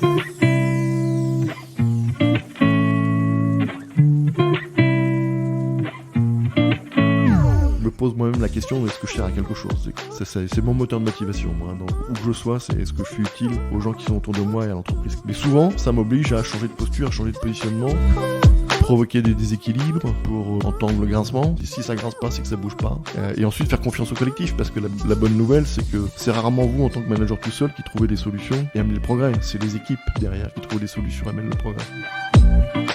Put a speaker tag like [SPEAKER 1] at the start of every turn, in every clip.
[SPEAKER 1] Je me pose moi-même la question, est-ce que je sers à quelque chose ? C'est mon moteur de motivation, moi. Donc, où que je sois, c'est est-ce que je suis utile aux gens qui sont autour de moi et à l'entreprise. Mais souvent, ça m'oblige à changer de posture, à changer de positionnement, provoquer des déséquilibres pour entendre le grincement. Et si ça grince pas, c'est que ça bouge pas. Et ensuite faire confiance au collectif, parce que la bonne nouvelle, c'est que c'est rarement vous, en tant que manager tout seul, qui trouvez des solutions et amenez le progrès. C'est les équipes derrière qui trouvent des solutions et amènent le progrès.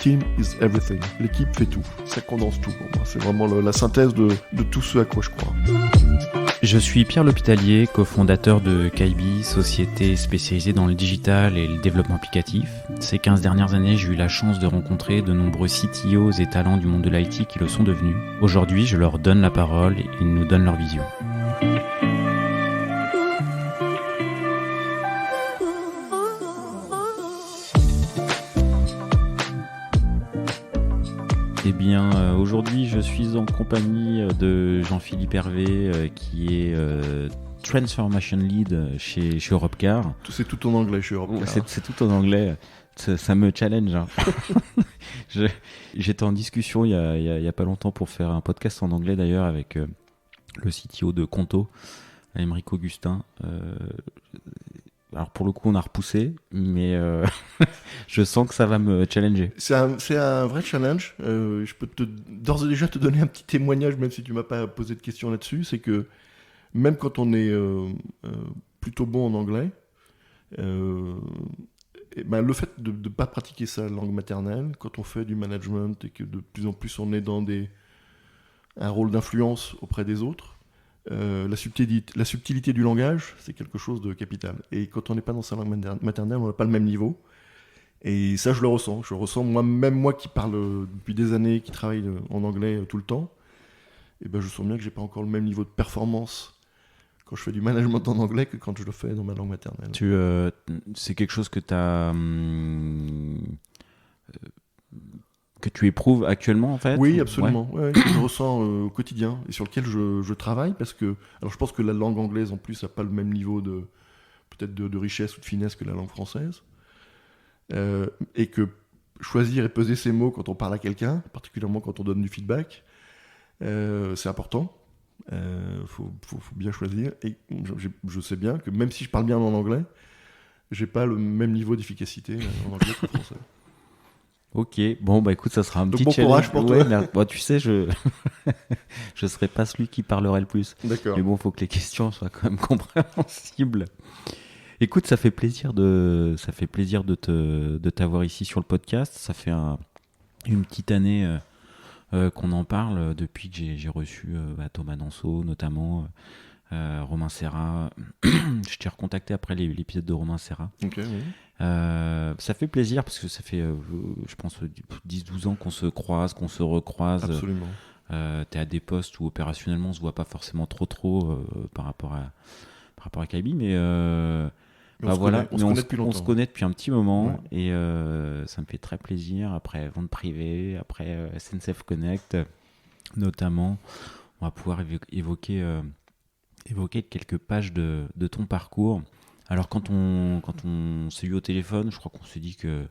[SPEAKER 1] Team is everything. L'équipe fait tout. Ça condense tout pour moi. C'est vraiment la synthèse de tout ce à quoi je crois.
[SPEAKER 2] Je suis Pierre L'Hôpitalier, cofondateur de Kaibi, société spécialisée dans le digital et le développement applicatif. Ces 15 dernières années, j'ai eu la chance de rencontrer de nombreux CTOs et talents du monde de l'IT qui le sont devenus. Aujourd'hui, je leur donne la parole et ils nous donnent leur vision. Eh bien, aujourd'hui, je suis en compagnie de Jean-Philippe Hervé, qui est Transformation Lead chez Europcar.
[SPEAKER 1] C'est tout en anglais chez Europcar.
[SPEAKER 2] C'est tout en anglais. Ça me challenge. Hein. J'étais en discussion il y a pas longtemps pour faire un podcast en anglais d'ailleurs avec le CTO de Conto, Aymeric Augustin. Alors pour le coup on a repoussé, mais je sens que ça va me challenger.
[SPEAKER 1] C'est un vrai challenge. Je peux d'ores et déjà te donner un petit témoignage, même si tu m'as pas posé de questions là-dessus. C'est que même quand on est plutôt bon en anglais, le fait de ne pas pratiquer sa langue maternelle, quand on fait du management et que de plus en plus on est dans un rôle d'influence auprès des autres, la subtilité du langage, c'est quelque chose de capital. Et quand on n'est pas dans sa langue maternelle, on n'a pas le même niveau. Et ça, je le ressens. Je ressens, moi qui parle depuis des années, qui travaille en anglais tout le temps, et je sens bien que j'ai pas encore le même niveau de performance quand je fais du management en anglais que quand je le fais dans ma langue maternelle.
[SPEAKER 2] C'est quelque chose que que tu éprouves actuellement en fait ?
[SPEAKER 1] Oui, absolument. Ouais, que je ressens au quotidien et sur lequel je travaille parce que, alors je pense que la langue anglaise en plus n'a pas le même niveau peut-être de richesse ou de finesse que la langue française, et que choisir et peser ses mots quand on parle à quelqu'un, particulièrement quand on donne du feedback, c'est important. Faut bien choisir. Et je sais bien que même si je parle bien en anglais, j'ai pas le même niveau d'efficacité en anglais qu'en français.
[SPEAKER 2] Ok, bon écoute, ça sera un
[SPEAKER 1] Donc
[SPEAKER 2] petit
[SPEAKER 1] bon
[SPEAKER 2] challenge.
[SPEAKER 1] Courage pour toi.
[SPEAKER 2] Mais, tu sais, je serai pas celui qui parlerait le plus.
[SPEAKER 1] D'accord.
[SPEAKER 2] Mais bon, faut que les questions soient quand même compréhensibles. Écoute, ça fait plaisir de t'avoir ici sur le podcast. Ça fait une petite année qu'on en parle depuis que j'ai reçu Thomas Danso notamment, Romain Serra. Je t'ai recontacté après l'épisode de Romain Serra.
[SPEAKER 1] Ok, oui.
[SPEAKER 2] Ça fait plaisir parce que ça fait, je pense, 10-12 ans qu'on se croise, qu'on se recroise.
[SPEAKER 1] Absolument.
[SPEAKER 2] T'es à des postes où opérationnellement on se voit pas forcément trop par rapport à Kaibi, mais on se connaît depuis un petit moment, ouais. Et ça me fait très plaisir. Après Vente Privée, après SNCF Connect notamment, on va pouvoir évoquer quelques pages de ton parcours. Alors quand on s'est eu au téléphone, je crois qu'on s'est dit que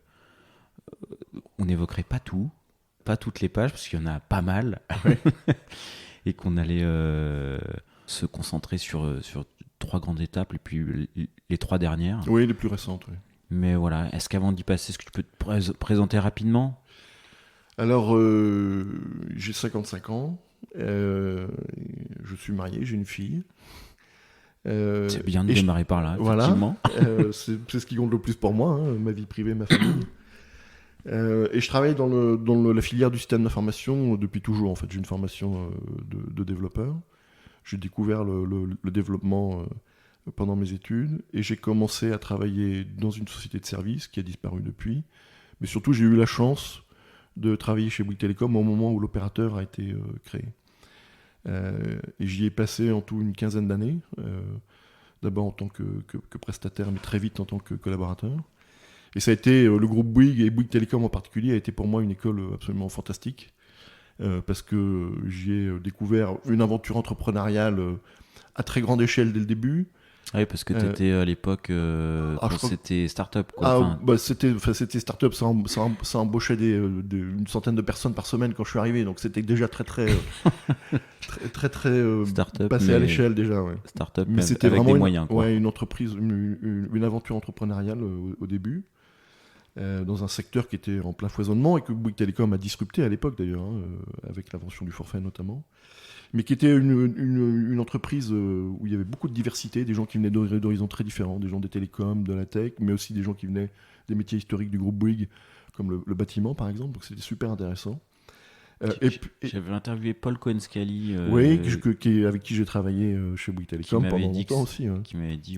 [SPEAKER 2] on n'évoquerait pas toutes les pages parce qu'il y en a pas mal, ouais. Et qu'on allait se concentrer sur 3 grandes étapes et puis les 3 dernières.
[SPEAKER 1] Oui, les plus récentes, oui.
[SPEAKER 2] Mais voilà, est-ce qu'avant d'y passer, est-ce que tu peux te présenter rapidement ?
[SPEAKER 1] Alors, j'ai 55 ans, je suis marié, j'ai une fille.
[SPEAKER 2] C'est bien de démarrer par là, effectivement.
[SPEAKER 1] Voilà, c'est ce qui compte le plus pour moi, hein, ma vie privée, ma famille. Et je travaille dans la filière du système d'information depuis toujours. En fait, j'ai une formation de développeur. J'ai découvert le développement pendant mes études et j'ai commencé à travailler dans une société de services qui a disparu depuis. Mais surtout, j'ai eu la chance de travailler chez Bouygues Telecom au moment où l'opérateur a été créé. Et j'y ai passé en tout une 15aine d'années, d'abord en tant que prestataire, mais très vite en tant que collaborateur. Et ça a été, le groupe Bouygues et Bouygues Telecom en particulier, a été pour moi une école absolument fantastique, parce que j'y ai découvert une aventure entrepreneuriale à très grande échelle dès le début,
[SPEAKER 2] Oui, parce que tu étais à l'époque, c'était start-up. Quoi.
[SPEAKER 1] C'était start-up, ça embauchait une centaine de personnes par semaine quand je suis arrivé, donc c'était déjà très
[SPEAKER 2] start-up,
[SPEAKER 1] passé à l'échelle déjà. Ouais.
[SPEAKER 2] Start-up,
[SPEAKER 1] mais c'était
[SPEAKER 2] avec
[SPEAKER 1] vraiment
[SPEAKER 2] des moyens. Quoi.
[SPEAKER 1] Une entreprise, une aventure entrepreneuriale au début, dans un secteur qui était en plein foisonnement et que Bouygues Télécom a disrupté à l'époque d'ailleurs, avec l'invention du forfait notamment. Mais qui était une entreprise où il y avait beaucoup de diversité, des gens qui venaient d'horizons très différents, des gens des télécoms, de la tech, mais aussi des gens qui venaient des métiers historiques du groupe Bouygues, comme le bâtiment par exemple, donc c'était super intéressant.
[SPEAKER 2] J'avais interviewé Paul Cohen-Scali.
[SPEAKER 1] Avec qui j'ai travaillé chez Bouygues Télécom pendant longtemps aussi. Hein.
[SPEAKER 2] Qui m'avait dit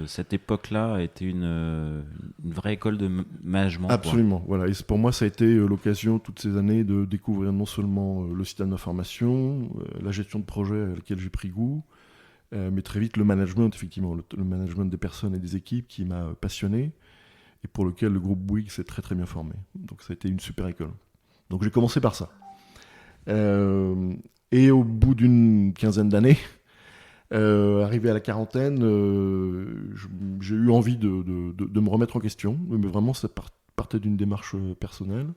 [SPEAKER 2] cette époque-là était une vraie école de management.
[SPEAKER 1] Absolument, quoi. Voilà. Et pour moi, ça a été l'occasion toutes ces années de découvrir non seulement le système d'information, la gestion de projet à laquelle j'ai pris goût, mais très vite le management, effectivement, le management des personnes et des équipes qui m'a passionné et pour lequel le groupe Bouygues s'est très très bien formé. Donc ça a été une super école. Donc j'ai commencé par ça. Et au bout d'une quinzaine d'années, arrivé à la quarantaine, j'ai eu envie de me remettre en question, mais vraiment ça partait d'une démarche personnelle.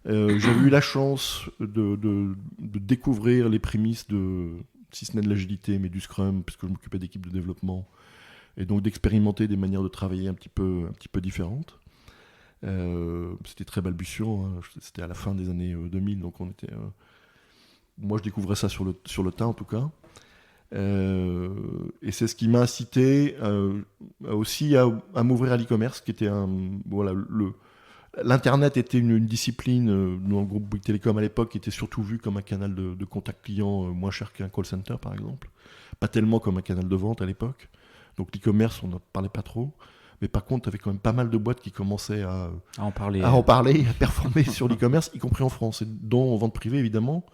[SPEAKER 1] J'avais eu la chance de découvrir les prémices si ce n'est de l'agilité, mais du Scrum, puisque je m'occupais d'équipes de développement, et donc d'expérimenter des manières de travailler un petit peu différentes. C'était très balbutiant, hein. C'était à la fin des années 2000, donc moi je découvrais ça sur le tas en tout cas. Et c'est ce qui m'a incité aussi à m'ouvrir à l'e-commerce, qui était l'internet était une discipline dans le groupe Bouygues Télécom à l'époque, qui était surtout vu comme un canal de contact client moins cher qu'un call center par exemple, pas tellement comme un canal de vente à l'époque. Donc l'e-commerce on n'en parlait pas trop. Mais par contre, tu avais quand même pas mal de boîtes qui commençaient à en parler, à performer sur l'e-commerce, y compris en France, et dont en vente privée évidemment,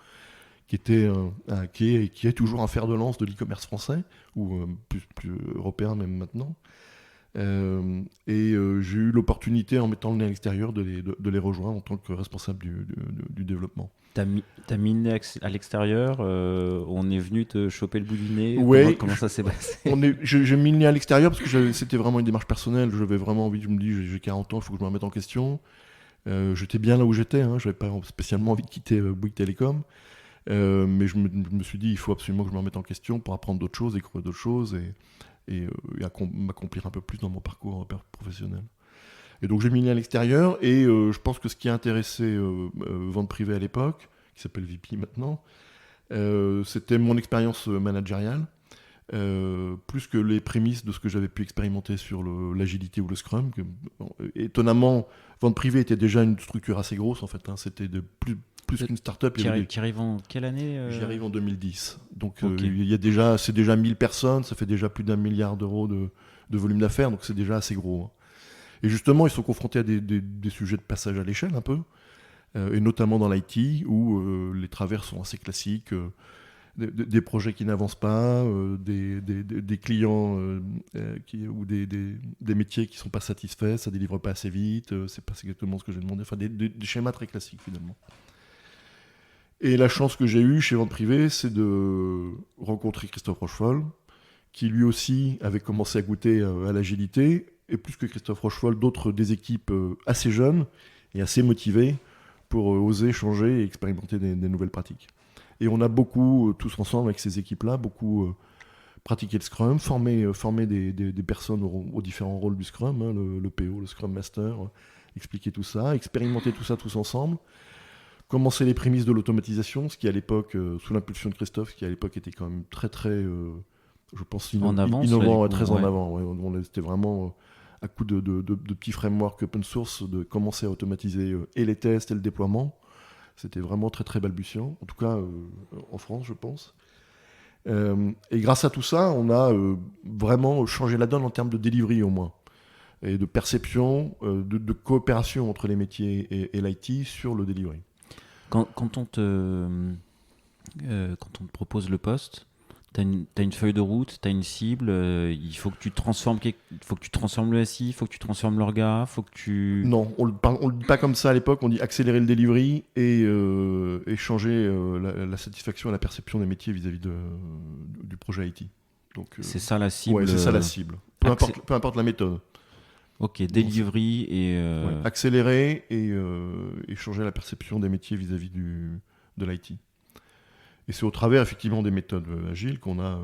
[SPEAKER 1] qui est toujours un fer de lance de l'e-commerce français, ou plus européen même maintenant. J'ai eu l'opportunité, en mettant le nez à l'extérieur, de les rejoindre en tant que responsable du développement.
[SPEAKER 2] T'as mis le nez à l'extérieur, on est venu te choper le bout du nez.
[SPEAKER 1] Ouais,
[SPEAKER 2] comment ça s'est passé?
[SPEAKER 1] J'ai mis le nez à l'extérieur parce que c'était vraiment une démarche personnelle. J'avais vraiment envie, je me dis, j'ai 40 ans, il faut que je me remette en question. J'étais bien là où j'étais, hein, je n'avais pas spécialement envie de quitter Bouygues Télécom. Mais je me suis dit, il faut absolument que je me remette en question pour apprendre d'autres choses, découvrir d'autres choses et m'accomplir un peu plus dans mon parcours professionnel. Et donc j'ai mis le nez à l'extérieur et je pense que ce qui a intéressé Vente Privée à l'époque, qui s'appelle VP maintenant, c'était mon expérience managériale, plus que les prémices de ce que j'avais pu expérimenter sur l'agilité ou le Scrum. Étonnamment, Vente Privée était déjà une structure assez grosse en fait, hein, c'était de plus qu'une start-up.
[SPEAKER 2] Qui arrive en quelle année
[SPEAKER 1] J'y arrive en 2010. Donc
[SPEAKER 2] okay.
[SPEAKER 1] C'est déjà 1000 personnes, ça fait déjà plus d'1 milliard d'euros de volume d'affaires, donc c'est déjà assez gros. Hein. Et justement, ils sont confrontés à des sujets de passage à l'échelle un peu, et notamment dans l'IT, où les travers sont assez classiques, des projets qui n'avancent pas, des clients ou des métiers qui ne sont pas satisfaits, ça ne délivre pas assez vite, c'est pas exactement ce que j'ai demandé, enfin des schémas très classiques finalement. Et la chance que j'ai eue chez Vente Privée, c'est de rencontrer Christophe Rochefol, qui lui aussi avait commencé à goûter à l'agilité, et plus que Christophe Rochefol, des équipes assez jeunes et assez motivées pour oser changer et expérimenter des nouvelles pratiques. Et on a beaucoup, tous ensemble avec ces équipes-là, pratiqué le Scrum, formé des personnes aux différents rôles du Scrum, hein, le PO, le Scrum Master, expliquer tout ça, expérimenter tout ça tous ensemble, commencer les prémices de l'automatisation, ce qui à l'époque, sous l'impulsion de Christophe, qui à l'époque était quand même très très, je pense, innovant, très en avant. Ouais. C'était vraiment, à coup de petits frameworks open source, de commencer à automatiser et les tests et le déploiement. C'était vraiment très très balbutiant, en tout cas en France, je pense. Et grâce à tout ça, on a vraiment changé la donne en termes de delivery au moins, et de perception, de coopération entre les métiers et l'IT sur le delivery.
[SPEAKER 2] Quand on te propose le poste, t'as une feuille de route, t'as une cible, il faut que tu transformes le SI, il faut que tu transformes l'orga, faut que tu...
[SPEAKER 1] Non, on le dit pas comme ça à l'époque, on dit accélérer le delivery et changer la satisfaction et la perception des métiers vis-à-vis du projet IT. Donc,
[SPEAKER 2] c'est ça la cible.
[SPEAKER 1] Ouais, c'est ça la cible. Peu importe la méthode.
[SPEAKER 2] Ok, delivery et...
[SPEAKER 1] accélérer et changer la perception des métiers vis-à-vis de l'IT. Et c'est au travers effectivement des méthodes agiles qu'on a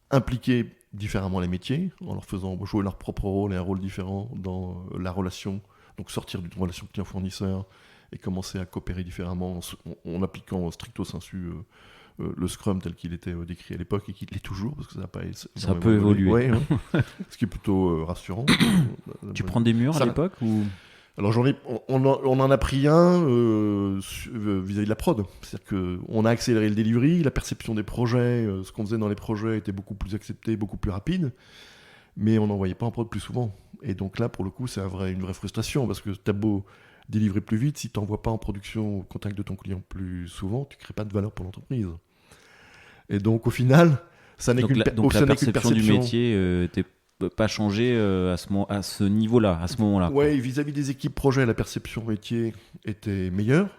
[SPEAKER 1] impliqué différemment les métiers, en leur faisant jouer leur propre rôle et un rôle différent dans la relation, donc sortir d'une relation client-fournisseur et commencer à coopérer différemment en appliquant stricto sensu le Scrum tel qu'il était décrit à l'époque et qu'il l'est toujours, parce que ça n'a pas
[SPEAKER 2] ça peut évoluer.
[SPEAKER 1] Ouais, ce qui est plutôt rassurant.
[SPEAKER 2] Tu prends des murs à l'époque ou...
[SPEAKER 1] Alors on en a pris un vis-à-vis de la prod. C'est-à-dire qu'on a accéléré le delivery, la perception des projets, ce qu'on faisait dans les projets était beaucoup plus accepté, beaucoup plus rapide, mais on n'en voyait pas en prod plus souvent. Et donc là, pour le coup, c'est une vraie frustration, parce que t'as beau délivrer plus vite, si tu n'envoies pas en production au contact de ton client plus souvent, tu ne crées pas de valeur pour l'entreprise. Et donc au final, ça n'est qu'une
[SPEAKER 2] perception du métier était pas changé à ce niveau-là, à ce moment-là.
[SPEAKER 1] Oui, vis-à-vis des équipes projet, la perception métier était meilleure.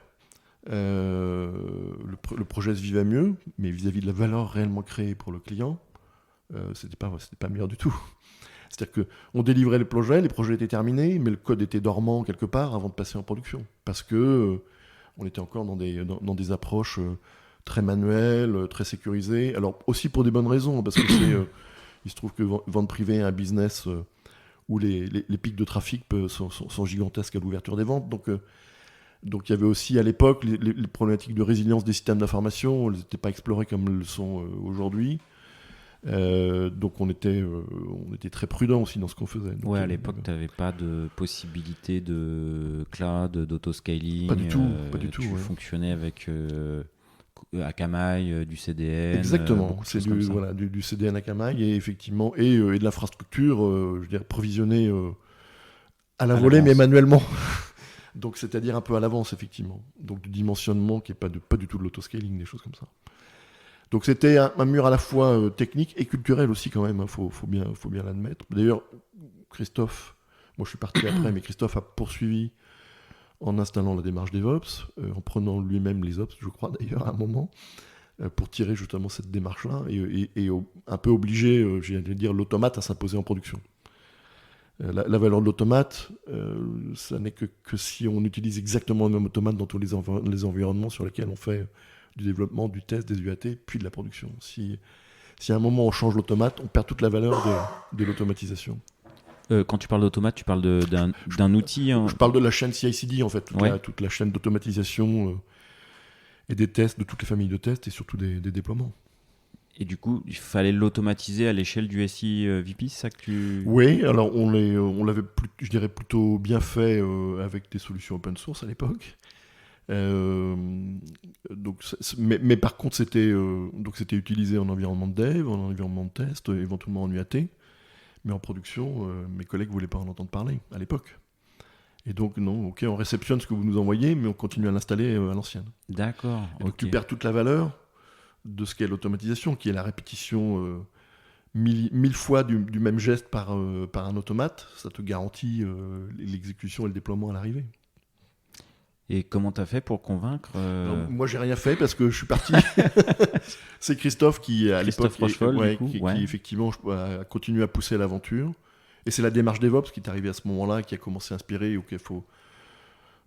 [SPEAKER 1] Le projet se vivait mieux, mais vis-à-vis de la valeur réellement créée pour le client, c'était pas meilleur du tout. C'est-à-dire qu'on délivrait les projets étaient terminés, mais le code était dormant quelque part avant de passer en production. Parce que on était encore dans des approches très manuelles, très sécurisées. Alors aussi pour des bonnes raisons, parce que il se trouve que vente privée est un business où les pics de trafic sont gigantesques à l'ouverture des ventes. Donc il y avait aussi à l'époque les problématiques de résilience des systèmes d'information. Elles n'étaient pas explorées comme elles le sont aujourd'hui. Donc on était très prudent aussi dans ce qu'on faisait. Donc,
[SPEAKER 2] à l'époque, tu n'avais pas de possibilité de cloud, d'autoscaling.
[SPEAKER 1] Pas du tout.
[SPEAKER 2] Tu fonctionnais avec Akamai, du CDN.
[SPEAKER 1] Exactement, c'est du CDN Akamai et effectivement et de l'infrastructure, je veux dire provisionnée à la volée mais manuellement. Donc c'est-à-dire un peu à l'avance effectivement. Donc du dimensionnement qui est pas du tout de l'autoscaling, des choses comme ça. Donc c'était un mur à la fois technique et culturel aussi quand même, faut bien l'admettre. D'ailleurs, Christophe, moi je suis parti après, mais Christophe a poursuivi en installant la démarche DevOps, en prenant lui-même les Ops, je crois d'ailleurs à un moment, pour tirer justement cette démarche-là et un peu obliger, j'allais dire, l'automate à s'imposer en production. La valeur de l'automate, ça n'est que si on utilise exactement le même automate dans tous les environnements sur lesquels on fait du développement, du test, des UAT, puis de la production. Si à un moment on change l'automate, on perd toute la valeur de l'automatisation.
[SPEAKER 2] Quand tu parles d'automate, tu parles d'un outil
[SPEAKER 1] Je parle de la chaîne CI/CD, en fait, toute la chaîne d'automatisation et des tests, de toutes les familles de tests et surtout des déploiements.
[SPEAKER 2] Et du coup, il fallait l'automatiser à l'échelle du SI VP, c'est ça que tu...
[SPEAKER 1] Oui, alors on l'avait, je dirais, plutôt bien fait avec des solutions open source à l'époque. Mais par contre, c'était utilisé en environnement de dev, en environnement de test, éventuellement en UAT. Mais en production, mes collègues ne voulaient pas en entendre parler à l'époque. Et donc, non, ok, on réceptionne ce que vous nous envoyez, mais on continue à l'installer à l'ancienne.
[SPEAKER 2] D'accord.
[SPEAKER 1] Donc tu perds toute la valeur de ce qu'est l'automatisation, qui est la répétition 1000 fois du même geste par un automate. Ça te garantit l'exécution et le déploiement à l'arrivée.
[SPEAKER 2] Et comment t'as fait pour convaincre
[SPEAKER 1] Alors, moi, j'ai rien fait parce que je suis parti. C'est Christophe qui, à l'époque, qui effectivement a continué à pousser l'aventure. Et c'est la démarche DevOps qui est arrivée à ce moment-là, qui a commencé à inspirer.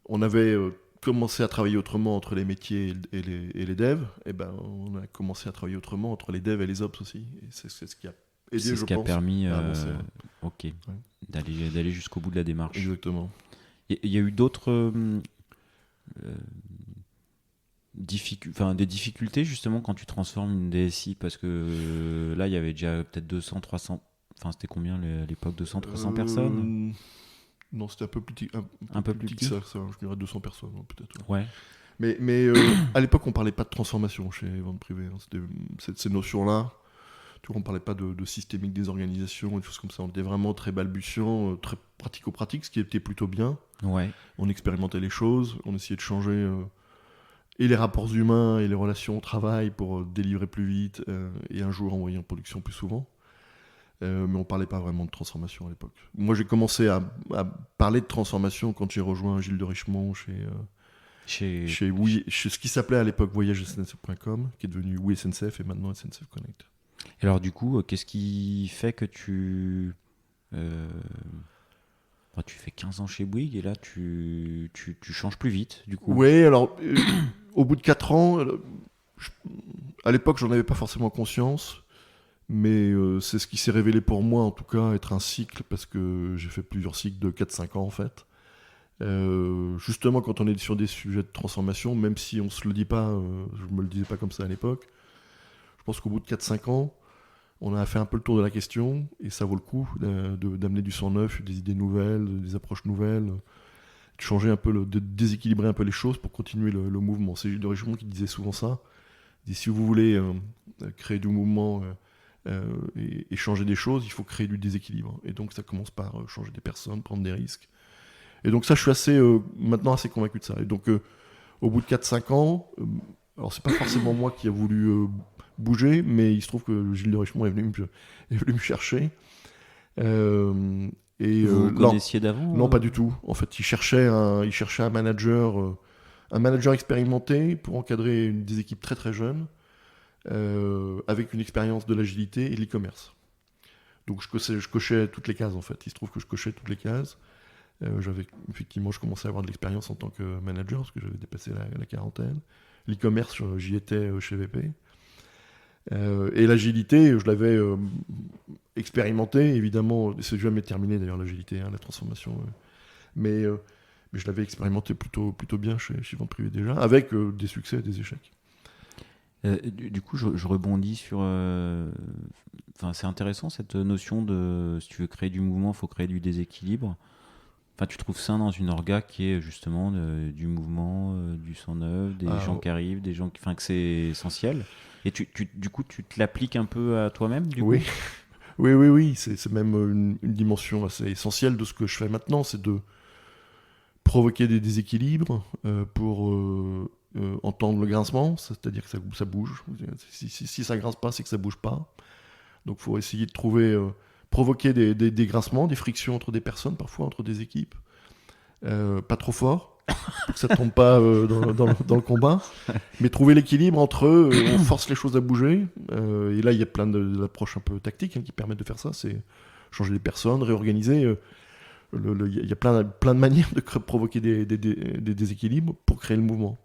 [SPEAKER 1] On avait commencé à travailler autrement entre les métiers et les devs. Et ben, on a commencé à travailler autrement entre les devs et les ops aussi. Et c'est ce qui a aidé,
[SPEAKER 2] c'est ce qui a permis
[SPEAKER 1] ouais.
[SPEAKER 2] d'aller jusqu'au bout de la démarche.
[SPEAKER 1] Exactement.
[SPEAKER 2] Il y a eu d'autres... des difficultés justement quand tu transformes une DSI, parce que là il y avait déjà peut-être 200, 300, enfin c'était combien à l'époque, 200, 300 personnes?
[SPEAKER 1] Non, c'était un peu plus petit,
[SPEAKER 2] un peu plus petit
[SPEAKER 1] que ça, je dirais 200 personnes peut-être.
[SPEAKER 2] Ouais.
[SPEAKER 1] Mais à l'époque on parlait pas de transformation chez Vente Privée, ces notions-là, tu vois, on parlait pas de systémique des organisations, des choses comme ça, on était vraiment très balbutiant, très pratico-pratique, ce qui était plutôt bien.
[SPEAKER 2] Ouais.
[SPEAKER 1] On expérimentait les choses, on essayait de changer et les rapports humains et les relations au travail pour délivrer plus vite et un jour envoyer en production plus souvent. Mais on parlait pas vraiment de transformation à l'époque. Moi, j'ai commencé à parler de transformation quand j'ai rejoint Gilles de Richemont chez ce qui s'appelait à l'époque voyagesncf.com, qui est devenu Oui SNCF et maintenant SNCF Connect.
[SPEAKER 2] Et alors du coup, qu'est-ce qui fait que tu fais 15 ans chez Bouygues et là tu changes plus vite du coup?
[SPEAKER 1] Oui, alors au bout de 4 ans, à l'époque j'en avais pas forcément conscience, mais c'est ce qui s'est révélé pour moi en tout cas être un cycle, parce que j'ai fait plusieurs cycles de 4-5 ans en fait. Justement quand on est sur des sujets de transformation, même si on se le dit pas, je me le disais pas comme ça à l'époque, je pense qu'au bout de 4-5 ans, on a fait un peu le tour de la question, et ça vaut le coup d'amener du sang neuf, des idées nouvelles, des approches nouvelles, de changer un peu, de déséquilibrer un peu les choses pour continuer le mouvement. C'est Gilles de Richemont qui disait souvent ça. Il dit, si vous voulez créer du mouvement et changer des choses, il faut créer du déséquilibre. Et donc ça commence par changer des personnes, prendre des risques. Et donc ça, je suis maintenant assez convaincu de ça. Et donc au bout de 4-5 ans, alors c'est pas forcément moi qui a voulu bouger, mais il se trouve que Gilles de Richemont est venu me chercher.
[SPEAKER 2] Vous vous connaissiez d'avant?
[SPEAKER 1] Non, pas du tout. En fait, il cherchait un manager expérimenté pour encadrer des équipes très très jeunes, avec une expérience de l'agilité et de l'e-commerce. Donc je cochais toutes les cases en fait. Il se trouve que je cochais toutes les cases. Je commençais à avoir de l'expérience en tant que manager, parce que j'avais dépassé la quarantaine. L'e-commerce, j'y étais chez VP. Et l'agilité, je l'avais expérimenté, évidemment. C'est jamais terminé d'ailleurs l'agilité, la transformation. Mais je l'avais expérimenté plutôt bien chez Vente Privée déjà, avec des succès et des échecs.
[SPEAKER 2] Du coup, je rebondis sur... c'est intéressant cette notion de, si tu veux créer du mouvement, il faut créer du déséquilibre. Tu trouves ça dans une orga qui est justement du mouvement, du sang neuf, des gens qui arrivent, des gens que c'est essentiel. Et du coup, tu te l'appliques un peu à toi-même, du coup?
[SPEAKER 1] Oui. C'est même une dimension assez essentielle de ce que je fais maintenant, c'est de provoquer des déséquilibres pour entendre le grincement, c'est-à-dire que ça bouge. Si ça grince pas, c'est que ça bouge pas. Donc il faut essayer de provoquer des grincements, des frictions entre des personnes, parfois entre des équipes. Pas trop fort, pour que ça ne tombe pas dans le combat. Mais trouver l'équilibre entre on force les choses à bouger. Et là, il y a plein d'approches un peu tactiques qui permettent de faire ça. C'est changer les personnes, réorganiser. Il y a plein de manières de provoquer des déséquilibres pour créer le mouvement.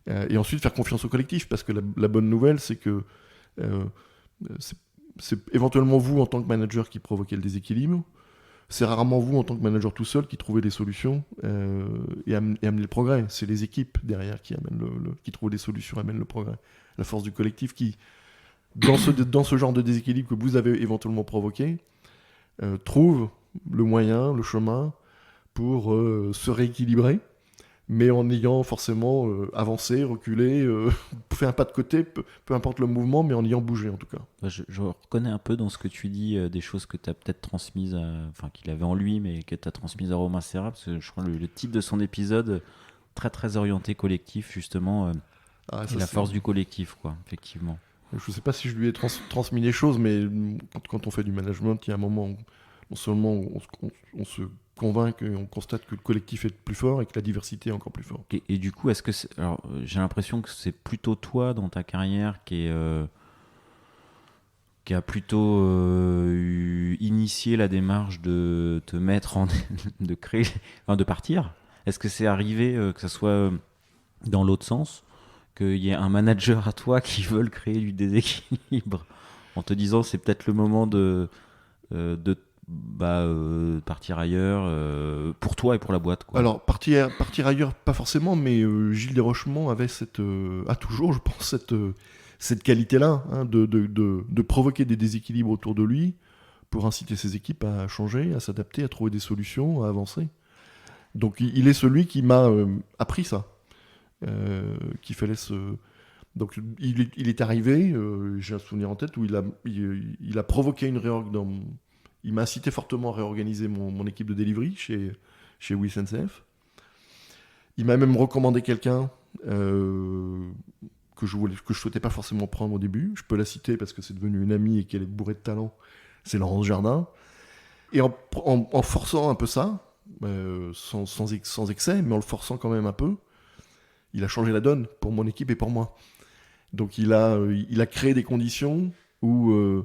[SPEAKER 1] Et ensuite, faire confiance au collectif. Parce que la bonne nouvelle, c'est que c'est éventuellement vous en tant que manager qui provoquez le déséquilibre. C'est rarement vous en tant que manager tout seul qui trouvez des solutions et amenez le progrès. C'est les équipes derrière qui trouvent des solutions, amènent le progrès. La force du collectif qui, dans ce genre de déséquilibre que vous avez éventuellement provoqué, trouve le moyen, le chemin pour se rééquilibrer, mais en ayant forcément avancé, reculé, fait un pas de côté, peu importe le mouvement, mais en ayant bougé en tout cas.
[SPEAKER 2] Je reconnais un peu dans ce que tu dis des choses que tu as peut-être transmises, qu'il avait en lui, mais que tu as transmises à Romain Serra, parce que je crois le titre de son épisode, très très orienté collectif, justement, la force du collectif, quoi, effectivement.
[SPEAKER 1] Je ne sais pas si je lui ai transmis les choses, mais quand on fait du management, il y a un moment où non seulement on se convainc et on constate que le collectif est plus fort et que la diversité est encore plus forte.
[SPEAKER 2] Et du coup, alors, j'ai l'impression que c'est plutôt toi dans ta carrière qui a plutôt initié la démarche de te mettre de créer, de partir. Est-ce que c'est arrivé que ça soit dans l'autre sens, qu'il y ait un manager à toi qui veut créer du déséquilibre en te disant c'est peut-être le moment de partir ailleurs pour toi et pour la boîte, quoi.
[SPEAKER 1] Alors partir ailleurs pas forcément, mais Gilles Desrochemont avait a toujours, je pense, cette qualité-là, de provoquer des déséquilibres autour de lui pour inciter ses équipes à changer, à s'adapter, à trouver des solutions, à avancer. Donc il est celui qui m'a appris ça, qu'il fallait Donc il est arrivé, j'ai un souvenir en tête où il a provoqué une réorg il m'a incité fortement à réorganiser mon équipe de delivery chez Wii SNCF. Il m'a même recommandé quelqu'un que je souhaitais pas forcément prendre au début. Je peux la citer parce que c'est devenu une amie et qu'elle est bourrée de talent. C'est Laurence Jardin. Et en forçant un peu ça, sans excès, mais en le forçant quand même un peu, il a changé la donne pour mon équipe et pour moi. Donc il a créé des conditions où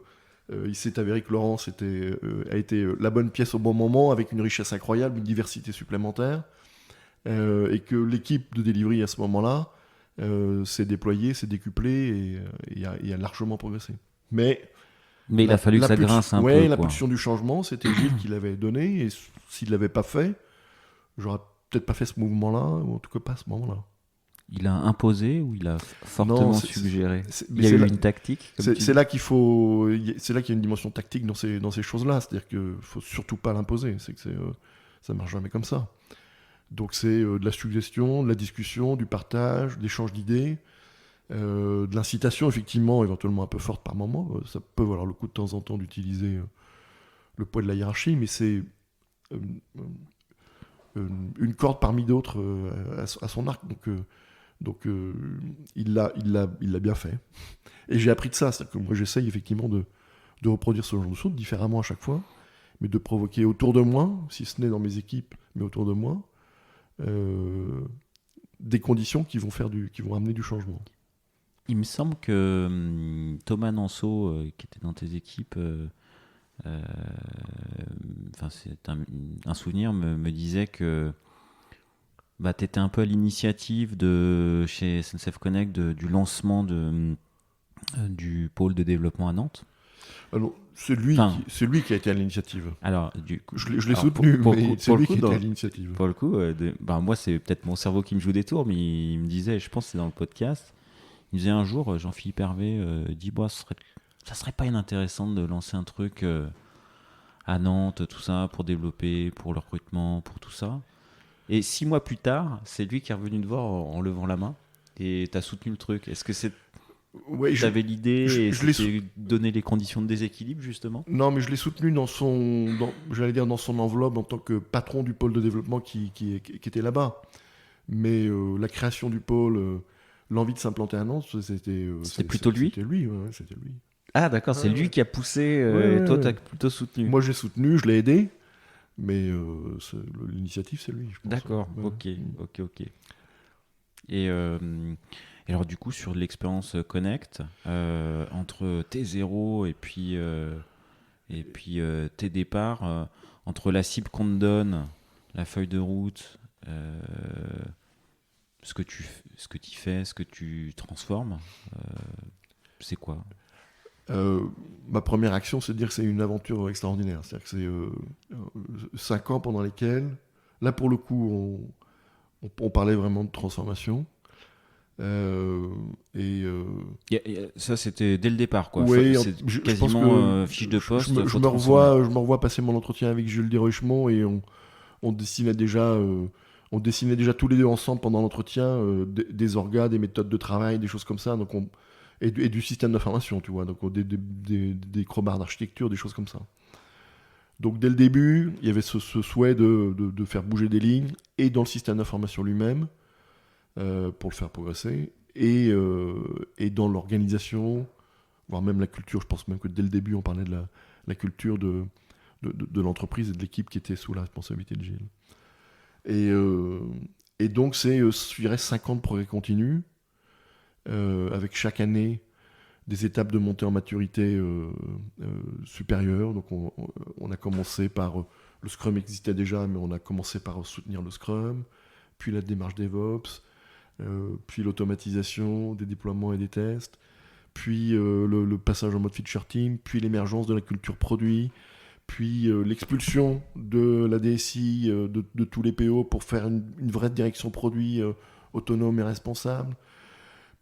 [SPEAKER 1] il s'est avéré que Laurence a été la bonne pièce au bon moment, avec une richesse incroyable, une diversité supplémentaire, et que l'équipe de delivery à ce moment-là s'est déployée, s'est décuplée et a largement progressé. Mais
[SPEAKER 2] il a fallu que ça grince un peu.
[SPEAKER 1] Oui, la pulsion du changement, c'était Gilles qui l'avait donné, et s'il ne l'avait pas fait, j'aurais peut-être pas fait ce mouvement-là, ou en tout cas pas à ce moment-là.
[SPEAKER 2] Il a imposé ou il a fortement suggéré? Il y a eu une tactique.
[SPEAKER 1] C'est là qu'il faut. C'est là qu'il y a une dimension tactique dans ces choses-là. C'est-à-dire qu'il faut surtout pas l'imposer. Ça marche jamais comme ça. Donc c'est de la suggestion, de la discussion, du partage, d'échange d'idées, de l'incitation effectivement, éventuellement un peu forte par moment. Ça peut valoir le coup de temps en temps d'utiliser le poids de la hiérarchie, mais c'est une corde parmi d'autres à son arc. Donc il l'a bien fait. Et j'ai appris de ça. C'est-à-dire que moi j'essaye effectivement de reproduire ce genre de choses différemment à chaque fois, mais de provoquer autour de moi, si ce n'est dans mes équipes, mais autour de moi, des conditions qui vont amener du changement.
[SPEAKER 2] Il me semble que Thomas Nanceau, qui était dans tes équipes, c'est un souvenir, me disait que tu étais un peu à l'initiative chez SNCF Connect du lancement du pôle de développement à Nantes.
[SPEAKER 1] Alors, c'est lui qui a été à l'initiative.
[SPEAKER 2] Alors,
[SPEAKER 1] je l'ai soutenu, mais c'est lui qui a été à l'initiative.
[SPEAKER 2] Pour le coup, moi, c'est peut-être mon cerveau qui me joue des tours, mais il me disait, je pense que c'est dans le podcast, il me disait un jour, Jean-Philippe Hervé dit, ça serait pas inintéressant de lancer un truc à Nantes, tout ça, pour développer, pour le recrutement, pour tout ça. Et 6 mois plus tard, c'est lui qui est revenu te voir en levant la main, et t'as soutenu le truc. Est-ce que t'avais l'idée et c'était donner les conditions de déséquilibre, justement?
[SPEAKER 1] Non, mais je l'ai soutenu dans son enveloppe en tant que patron du pôle de développement qui était là-bas. Mais la création du pôle, l'envie de s'implanter à Nantes, c'était
[SPEAKER 2] plutôt lui.
[SPEAKER 1] C'était lui, c'était lui.
[SPEAKER 2] Ah d'accord, c'est lui qui a poussé et toi t'as plutôt soutenu.
[SPEAKER 1] Moi j'ai soutenu, je l'ai aidé, mais l'initiative c'est lui, je pense.
[SPEAKER 2] D'accord, ok. Et alors du coup sur l'expérience Connect, entre tes zéros et puis tes départs, entre la cible qu'on te donne, la feuille de route, ce que tu fais, ce que tu transformes, c'est quoi?
[SPEAKER 1] Ma première action, c'est de dire que c'est une aventure extraordinaire. C'est-à-dire que c'est 5 ans pendant lesquels, là pour le coup, on parlait vraiment de transformation.
[SPEAKER 2] Ça, c'était dès le départ, quoi.
[SPEAKER 1] Oui,
[SPEAKER 2] c'est quasiment fiche de poste.
[SPEAKER 1] Je me revois passer mon entretien avec Jules Desrochemont et on dessinait déjà tous les deux ensemble pendant l'entretien des orgas, des méthodes de travail, des choses comme ça. Donc et du système d'information, tu vois, donc des cromards d'architecture, des choses comme ça. Donc dès le début, il y avait ce souhait de faire bouger des lignes, et dans le système d'information lui-même, pour le faire progresser, et dans l'organisation, voire même la culture. Je pense même que dès le début, on parlait de la culture de l'entreprise et de l'équipe qui était sous la responsabilité de Gilles. Et donc c'est, je dirais, 5 ans de progrès continu, avec chaque année des étapes de montée en maturité supérieure. Donc on a commencé par... le Scrum existait déjà, mais on a commencé par soutenir le Scrum, puis la démarche DevOps, puis l'automatisation des déploiements et des tests, puis le passage en mode feature team, puis l'émergence de la culture produit, puis l'expulsion de la DSI de tous les PO pour faire une vraie direction produit autonome et responsable,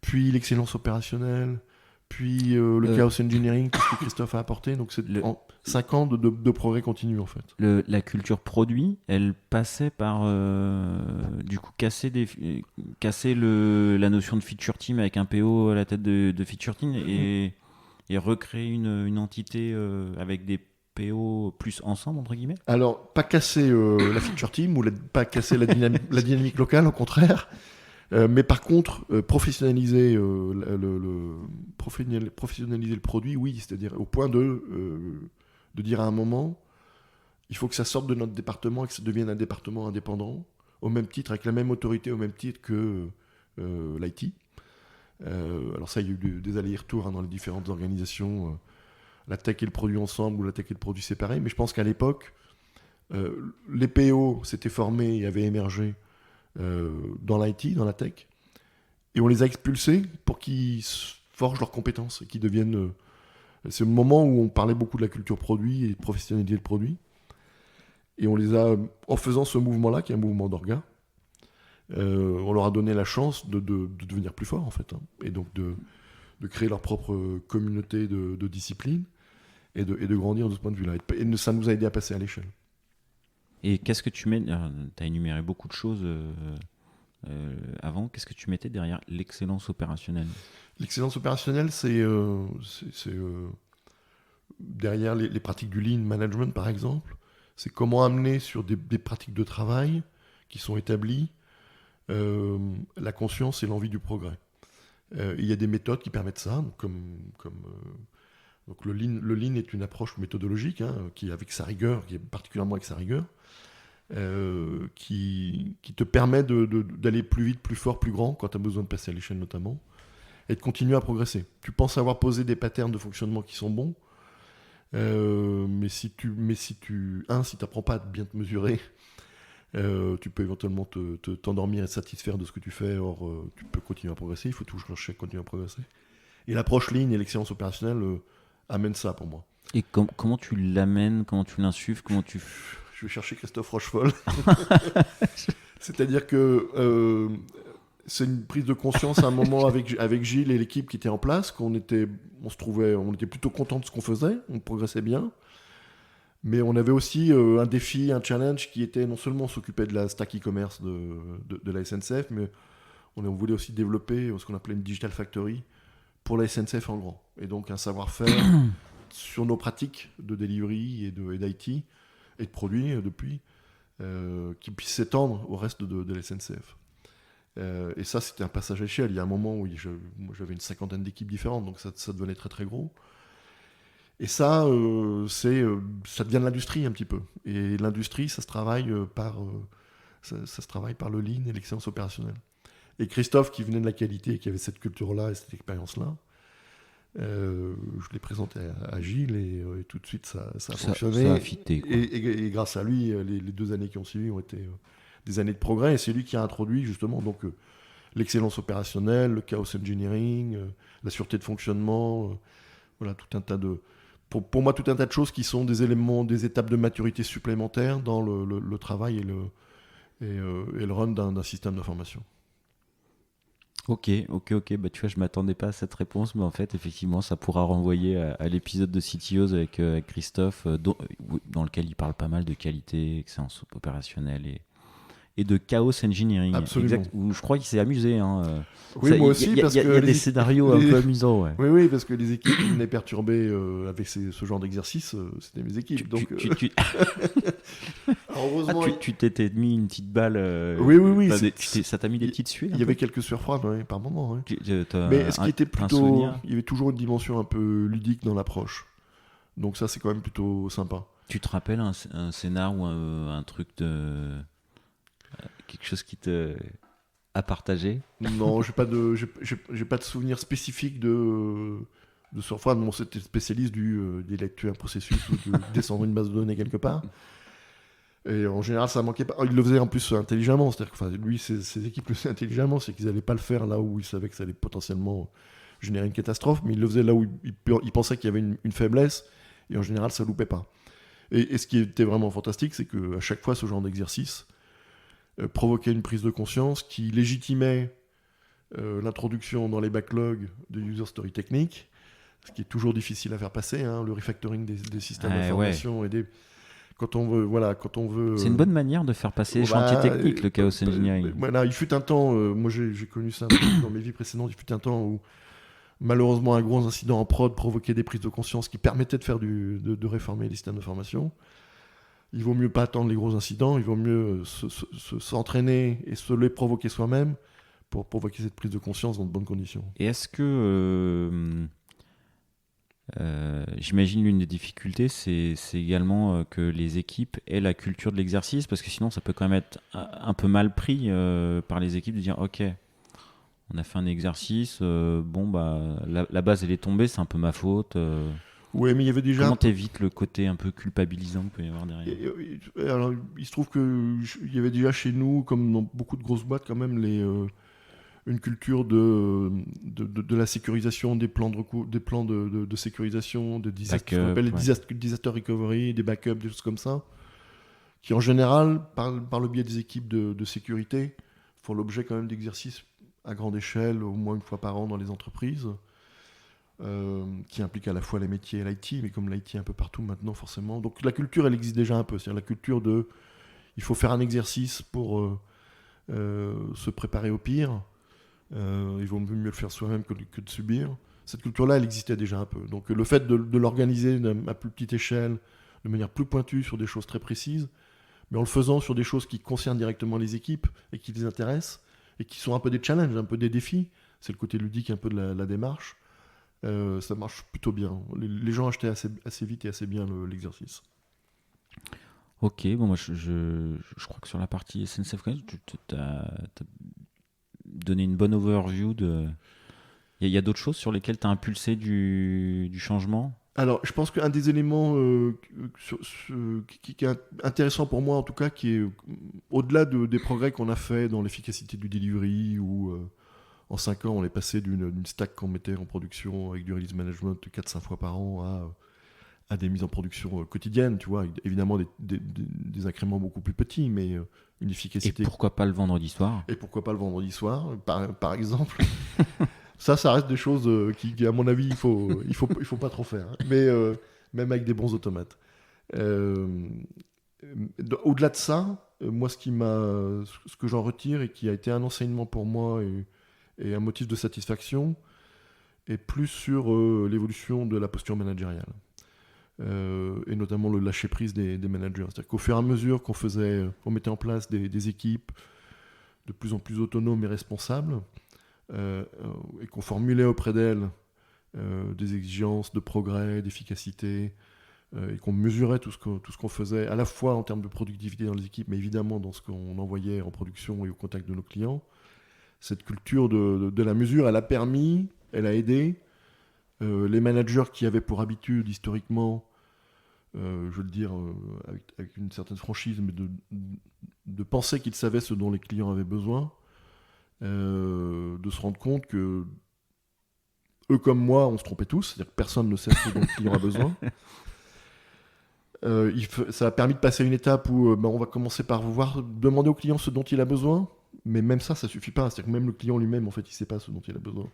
[SPEAKER 1] puis l'excellence opérationnelle, puis le chaos engineering, tout ce que Christophe a apporté. Donc c'est 5 ans de progrès continu, en fait.
[SPEAKER 2] La culture produit, elle passait par du coup casser la notion de feature team avec un PO à la tête de feature team et recréer une entité avec des PO plus ensemble, entre guillemets.
[SPEAKER 1] Alors, pas casser la feature team ou pas casser la dynamique locale, au contraire. Mais par contre, professionnaliser le produit, oui, c'est-à-dire au point de dire à un moment, il faut que ça sorte de notre département et que ça devienne un département indépendant, au même titre, avec la même autorité, au même titre que l'IT. Alors ça, il y a eu des allers-retours dans les différentes organisations, la tech et le produit ensemble ou la tech et le produit séparés, mais je pense qu'à l'époque, les PO s'étaient formés et avaient émergé dans l'IT, dans la tech, et on les a expulsés pour qu'ils forgent leurs compétences et qu'ils deviennent... c'est le moment où on parlait beaucoup de la culture produit et de professionnaliser le produit, et on les a, en faisant ce mouvement-là, qui est un mouvement d'orga, on leur a donné la chance de devenir plus forts, en fait, hein, et donc de créer leur propre communauté de discipline et de grandir de ce point de vue-là. Et ça nous a aidé à passer à l'échelle.
[SPEAKER 2] Et qu'est-ce que tu mets... Tu as énuméré beaucoup de choses avant. Qu'est-ce que tu mettais derrière l'excellence opérationnelle ?
[SPEAKER 1] L'excellence opérationnelle, c'est derrière les pratiques du lean management, par exemple. C'est comment amener sur des pratiques de travail qui sont établies la conscience et l'envie du progrès. Il y a des méthodes qui permettent ça, donc le lean est une approche méthodologique, hein, qui est particulièrement avec sa rigueur, qui te permet d'aller plus vite, plus fort, plus grand quand tu as besoin de passer à l'échelle notamment, et de continuer à progresser. Tu penses avoir posé des patterns de fonctionnement qui sont bons, mais si tu n'apprends pas à bien te mesurer, tu peux éventuellement t'endormir et te satisfaire de ce que tu fais. Or, tu peux continuer à progresser. Il faut toujours chercher à continuer à progresser. Et l'approche lean et l'excellence opérationnelle amènent ça pour moi.
[SPEAKER 2] Et comment tu l'amènes, comment tu l'insuffles,
[SPEAKER 1] Je vais chercher Christophe Rochefol. C'est-à-dire que c'est une prise de conscience à un moment avec Gilles et l'équipe qui était en place, on était plutôt content de ce qu'on faisait, on progressait bien. Mais on avait aussi un défi, un challenge qui était non seulement s'occuper de la stack e-commerce de la SNCF, mais on voulait aussi développer ce qu'on appelait une digital factory pour la SNCF en grand. Et donc un savoir-faire sur nos pratiques de delivery et d'IT et de produits depuis, qui puisse s'étendre au reste de la SNCF. Et ça, c'était un passage à l'échelle. Il y a un moment où j'avais une 50aine d'équipes différentes, donc ça devenait très très gros. Et ça, ça devient de l'industrie un petit peu. Et l'industrie, ça se travaille par le lean et l'excellence opérationnelle. Et Christophe, qui venait de la qualité et qui avait cette culture-là et cette expérience-là, je l'ai présenté à Gilles et tout de suite, ça a fonctionné.
[SPEAKER 2] Ça a fité, quoi.
[SPEAKER 1] Et grâce à lui, les 2 années qui ont suivi ont été des années de progrès. Et c'est lui qui a introduit justement l'excellence opérationnelle, le chaos engineering, la sûreté de fonctionnement, voilà, tout un tas de... Pour moi, tout un tas de choses qui sont des éléments, des étapes de maturité supplémentaires dans le travail et le run d'un système d'information.
[SPEAKER 2] Ok. Bah, tu vois, je ne m'attendais pas à cette réponse, mais en fait, effectivement, ça pourra renvoyer à l'épisode de CTOs avec Christophe, dans lequel il parle pas mal de qualité, excellence opérationnelle et de chaos engineering.
[SPEAKER 1] Absolument.
[SPEAKER 2] Exact, où je crois qu'il s'est amusé.
[SPEAKER 1] Oui, moi aussi, parce que...
[SPEAKER 2] Il y a des scénarios un peu amusants, ouais.
[SPEAKER 1] Oui, parce que les équipes qui venaient perturber avec ce genre d'exercice, c'était mes équipes.
[SPEAKER 2] Heureusement, tu t'étais mis une petite balle.
[SPEAKER 1] Oui.
[SPEAKER 2] Ça t'a mis des petites suies.
[SPEAKER 1] Il y avait quelques sueurs froides, par moment. Ouais.
[SPEAKER 2] Mais
[SPEAKER 1] ce qui était plutôt... Il y avait toujours une dimension un peu ludique dans l'approche. Donc ça, c'est quand même plutôt sympa.
[SPEAKER 2] Tu te rappelles un scénar ou un truc de... quelque chose qui te a partagé?
[SPEAKER 1] Non, j'ai pas de souvenir spécifique de surfroid. Bon, c'était spécialiste des lectures, un processus ou de descendre une base de données quelque part. Et en général, ça manquait pas. Il le faisait en plus intelligemment, c'est-à-dire que lui, ses équipes le faisaient intelligemment, c'est qu'ils n'allaient pas le faire là où ils savaient que ça allait potentiellement générer une catastrophe, mais il le faisait là où il pensait qu'il y avait une faiblesse, et en général, ça loupait pas. Et ce qui était vraiment fantastique, c'est qu'à chaque fois, ce genre d'exercice provoquait une prise de conscience qui légitimait l'introduction dans les backlogs de user story techniques, ce qui est toujours difficile à faire passer, le refactoring des systèmes d'information. Ouais. Quand on veut...
[SPEAKER 2] C'est une bonne manière de faire passer les chantiers techniques, le chaos engineering.
[SPEAKER 1] Voilà, il fut un temps, moi j'ai connu ça dans mes vies précédentes, il fut un temps où malheureusement un gros incident en prod provoquait des prises de conscience qui permettaient de faire de réformer les systèmes d'information. Il vaut mieux pas attendre les gros incidents, il vaut mieux s'entraîner et se les provoquer soi-même pour provoquer cette prise de conscience dans de bonnes conditions.
[SPEAKER 2] Et est-ce que... j'imagine l'une des difficultés, c'est également que les équipes aient la culture de l'exercice, parce que sinon ça peut quand même être un peu mal pris par les équipes de dire ok, On a fait un exercice, la base elle est tombée, c'est un peu ma faute.
[SPEAKER 1] Ouais, mais il y avait déjà.
[SPEAKER 2] Comment t'évites le côté un peu culpabilisant qu'il peut y avoir derrière?
[SPEAKER 1] Alors, il se trouve qu'il y avait déjà chez nous, comme dans beaucoup de grosses boîtes, quand même, une culture de la sécurisation des plans de sécurisation, ce qu'on appelle les disaster recovery, des backups, des choses comme ça, qui en général, par le biais des équipes de sécurité, font l'objet quand même d'exercices à grande échelle, au moins une fois par an dans les entreprises. Qui implique à la fois les métiers et l'IT, mais comme l'IT est un peu partout maintenant, forcément. Donc la culture, elle existe déjà un peu. C'est-à-dire la culture de... Il faut faire un exercice pour se préparer au pire. Il vaut mieux le faire soi-même que de subir. Cette culture-là, elle existait déjà un peu. Donc le fait de l'organiser à plus petite échelle, de manière plus pointue sur des choses très précises, mais en le faisant sur des choses qui concernent directement les équipes et qui les intéressent, et qui sont un peu des challenges, un peu des défis. C'est le côté ludique un peu de la démarche. Ça marche plutôt bien. Les gens achetaient assez vite et assez bien l'exercice.
[SPEAKER 2] Ok, bon, moi je crois que sur la partie SNCF, tu as donné une bonne overview de. Il y a d'autres choses sur lesquelles tu as impulsé du changement?
[SPEAKER 1] Alors, je pense qu'un des éléments qui est intéressant pour moi, en tout cas, qui est au-delà des progrès qu'on a fait dans l'efficacité du delivery ou. En 5 ans, on est passé d'une stack qu'on mettait en production avec du release management 4-5 fois par an à des mises en production quotidiennes, tu vois, évidemment des incréments beaucoup plus petits, mais une efficacité.
[SPEAKER 2] Et pourquoi pas le vendredi soir?
[SPEAKER 1] Et pourquoi pas le vendredi soir, par exemple. ça reste des choses qui, à mon avis, il faut pas trop faire. Hein. Mais même avec des bons automates. Au-delà de ça, moi, ce que j'en retire et qui a été un enseignement pour moi et un motif de satisfaction est plus sur l'évolution de la posture managériale et notamment le lâcher prise des managers. C'est-à-dire qu'au fur et à mesure qu'on mettait en place des équipes de plus en plus autonomes et responsables et qu'on formulait auprès d'elles des exigences de progrès, d'efficacité et qu'on mesurait tout ce qu'on faisait à la fois en termes de productivité dans les équipes mais évidemment dans ce qu'on envoyait en production et au contact de nos clients. Cette culture de la mesure, elle a aidé les managers qui avaient pour habitude historiquement, je veux le dire avec une certaine franchise, mais de penser qu'ils savaient ce dont les clients avaient besoin, de se rendre compte que eux comme moi, on se trompait tous, c'est-à-dire que personne ne sait ce dont le client a besoin. Ça a permis de passer à une étape où on va commencer par demander au client ce dont il a besoin. Mais même ça suffit pas. C'est-à-dire que même le client lui-même, en fait, il ne sait pas ce dont il a besoin.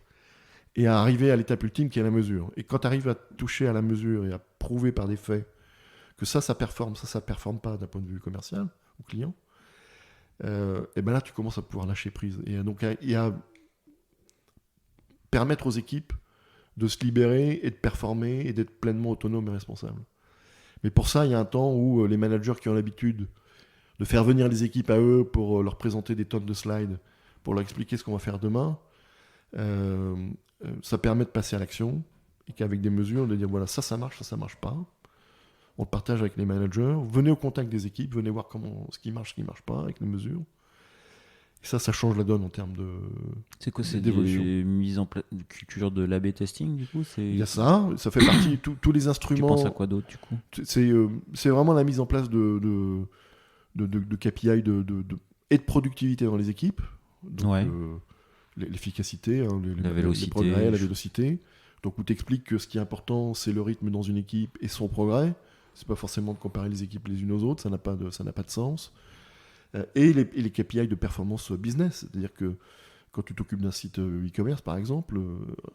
[SPEAKER 1] Et à arriver à l'étape ultime qui est la mesure. Et quand tu arrives à toucher à la mesure et à prouver par des faits que ça performe, ça performe pas d'un point de vue commercial au client, et ben là, tu commences à pouvoir lâcher prise. Et donc, à permettre aux équipes de se libérer et de performer et d'être pleinement autonomes et responsables. Mais pour ça, il y a un temps où les managers qui ont l'habitude de faire venir les équipes à eux pour leur présenter des tonnes de slides, pour leur expliquer ce qu'on va faire demain, ça permet de passer à l'action et qu'avec des mesures, de dire voilà, ça marche, ça marche pas. On le partage avec les managers. Venez au contact des équipes, venez voir ce qui marche pas avec les mesures. Et ça change la donne en termes de.
[SPEAKER 2] C'est quoi, c'est des mises en place de culture de l'A/B testing du coup?
[SPEAKER 1] Il y a ça fait partie de tous les instruments.
[SPEAKER 2] Tu penses à quoi d'autre du coup?
[SPEAKER 1] C'est vraiment la mise en place de KPI et de productivité dans les équipes. Donc,
[SPEAKER 2] ouais.
[SPEAKER 1] L'efficacité,
[SPEAKER 2] la vélocité,
[SPEAKER 1] les progrès, la vélocité. Donc où tu expliques que ce qui est important, c'est le rythme dans une équipe et son progrès. C'est pas forcément de comparer les équipes les unes aux autres, ça n'a pas de sens. Et les KPI de performance business, c'est-à-dire que quand tu t'occupes d'un site e-commerce par exemple,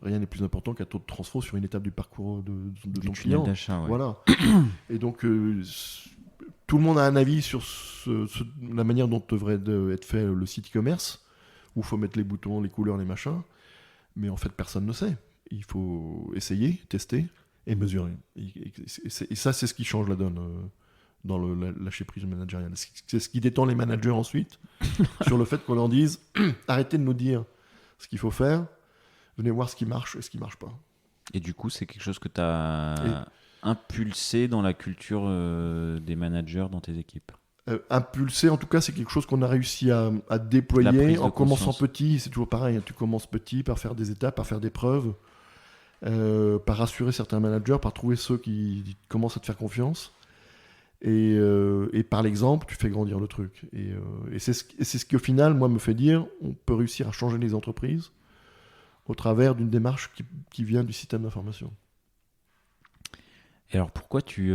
[SPEAKER 1] rien n'est plus important qu'un taux de transfo sur une étape du parcours de ton client.
[SPEAKER 2] D'achat, ouais.
[SPEAKER 1] Voilà. Et donc tout le monde a un avis sur la manière dont devrait être fait le site e-commerce, où il faut mettre les boutons, les couleurs, les machins, mais en fait personne ne sait. Il faut essayer, tester et mesurer. Et ça, c'est ce qui change la donne dans le lâcher prise managérial. C'est ce qui détend les managers ensuite sur le fait qu'on leur dise arrêtez de nous dire ce qu'il faut faire, venez voir ce qui marche et ce qui marche pas.
[SPEAKER 2] Et du coup, c'est quelque chose que tu as impulsé dans la culture des managers dans tes équipes?
[SPEAKER 1] Impulser, en tout cas, c'est quelque chose qu'on a réussi à déployer en commençant petit. C'est toujours pareil, hein, tu commences petit par faire des étapes, par faire des preuves, par rassurer certains managers, par trouver ceux qui commencent à te faire confiance. Et par l'exemple, tu fais grandir le truc. Et c'est ce qui, au final, moi, me fait dire on peut réussir à changer les entreprises au travers d'une démarche qui vient du système d'information.
[SPEAKER 2] Et alors pourquoi j'ai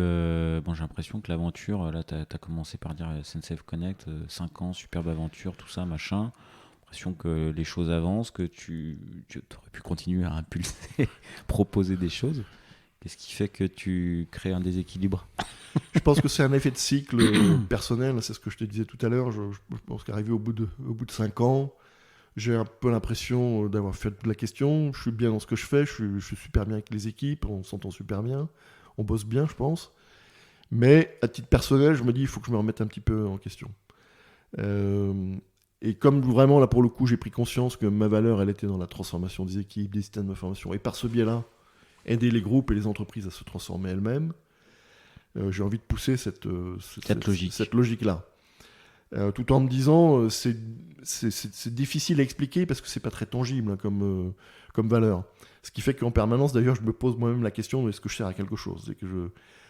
[SPEAKER 2] l'impression que l'aventure, là tu as commencé par dire SNCF Connect, 5 ans, superbe aventure, tout ça, machin. L'impression que les choses avancent, que tu aurais pu continuer à impulser, proposer des choses. Qu'est-ce qui fait que tu crées un déséquilibre ?
[SPEAKER 1] Je pense que c'est un effet de cycle personnel, c'est ce que je te disais tout à l'heure. Je pense qu'arrivé au bout de 5 ans, j'ai un peu l'impression d'avoir fait de la question. Je suis bien dans ce que je fais, je suis super bien avec les équipes, on s'entend super bien. On bosse bien, je pense. Mais à titre personnel, je me dis, il faut que je me remette un petit peu en question. Et comme vraiment, là, pour le coup, j'ai pris conscience que ma valeur, elle était dans la transformation des équipes, des systèmes d'information. Et par ce biais-là, aider les groupes et les entreprises à se transformer elles-mêmes, j'ai envie de pousser cette logique-là. Tout en me disant, c'est difficile à expliquer parce que c'est pas très tangible, hein, comme valeur. Ce qui fait qu'en permanence, d'ailleurs, je me pose moi-même la question, est-ce que je sers à quelque chose ?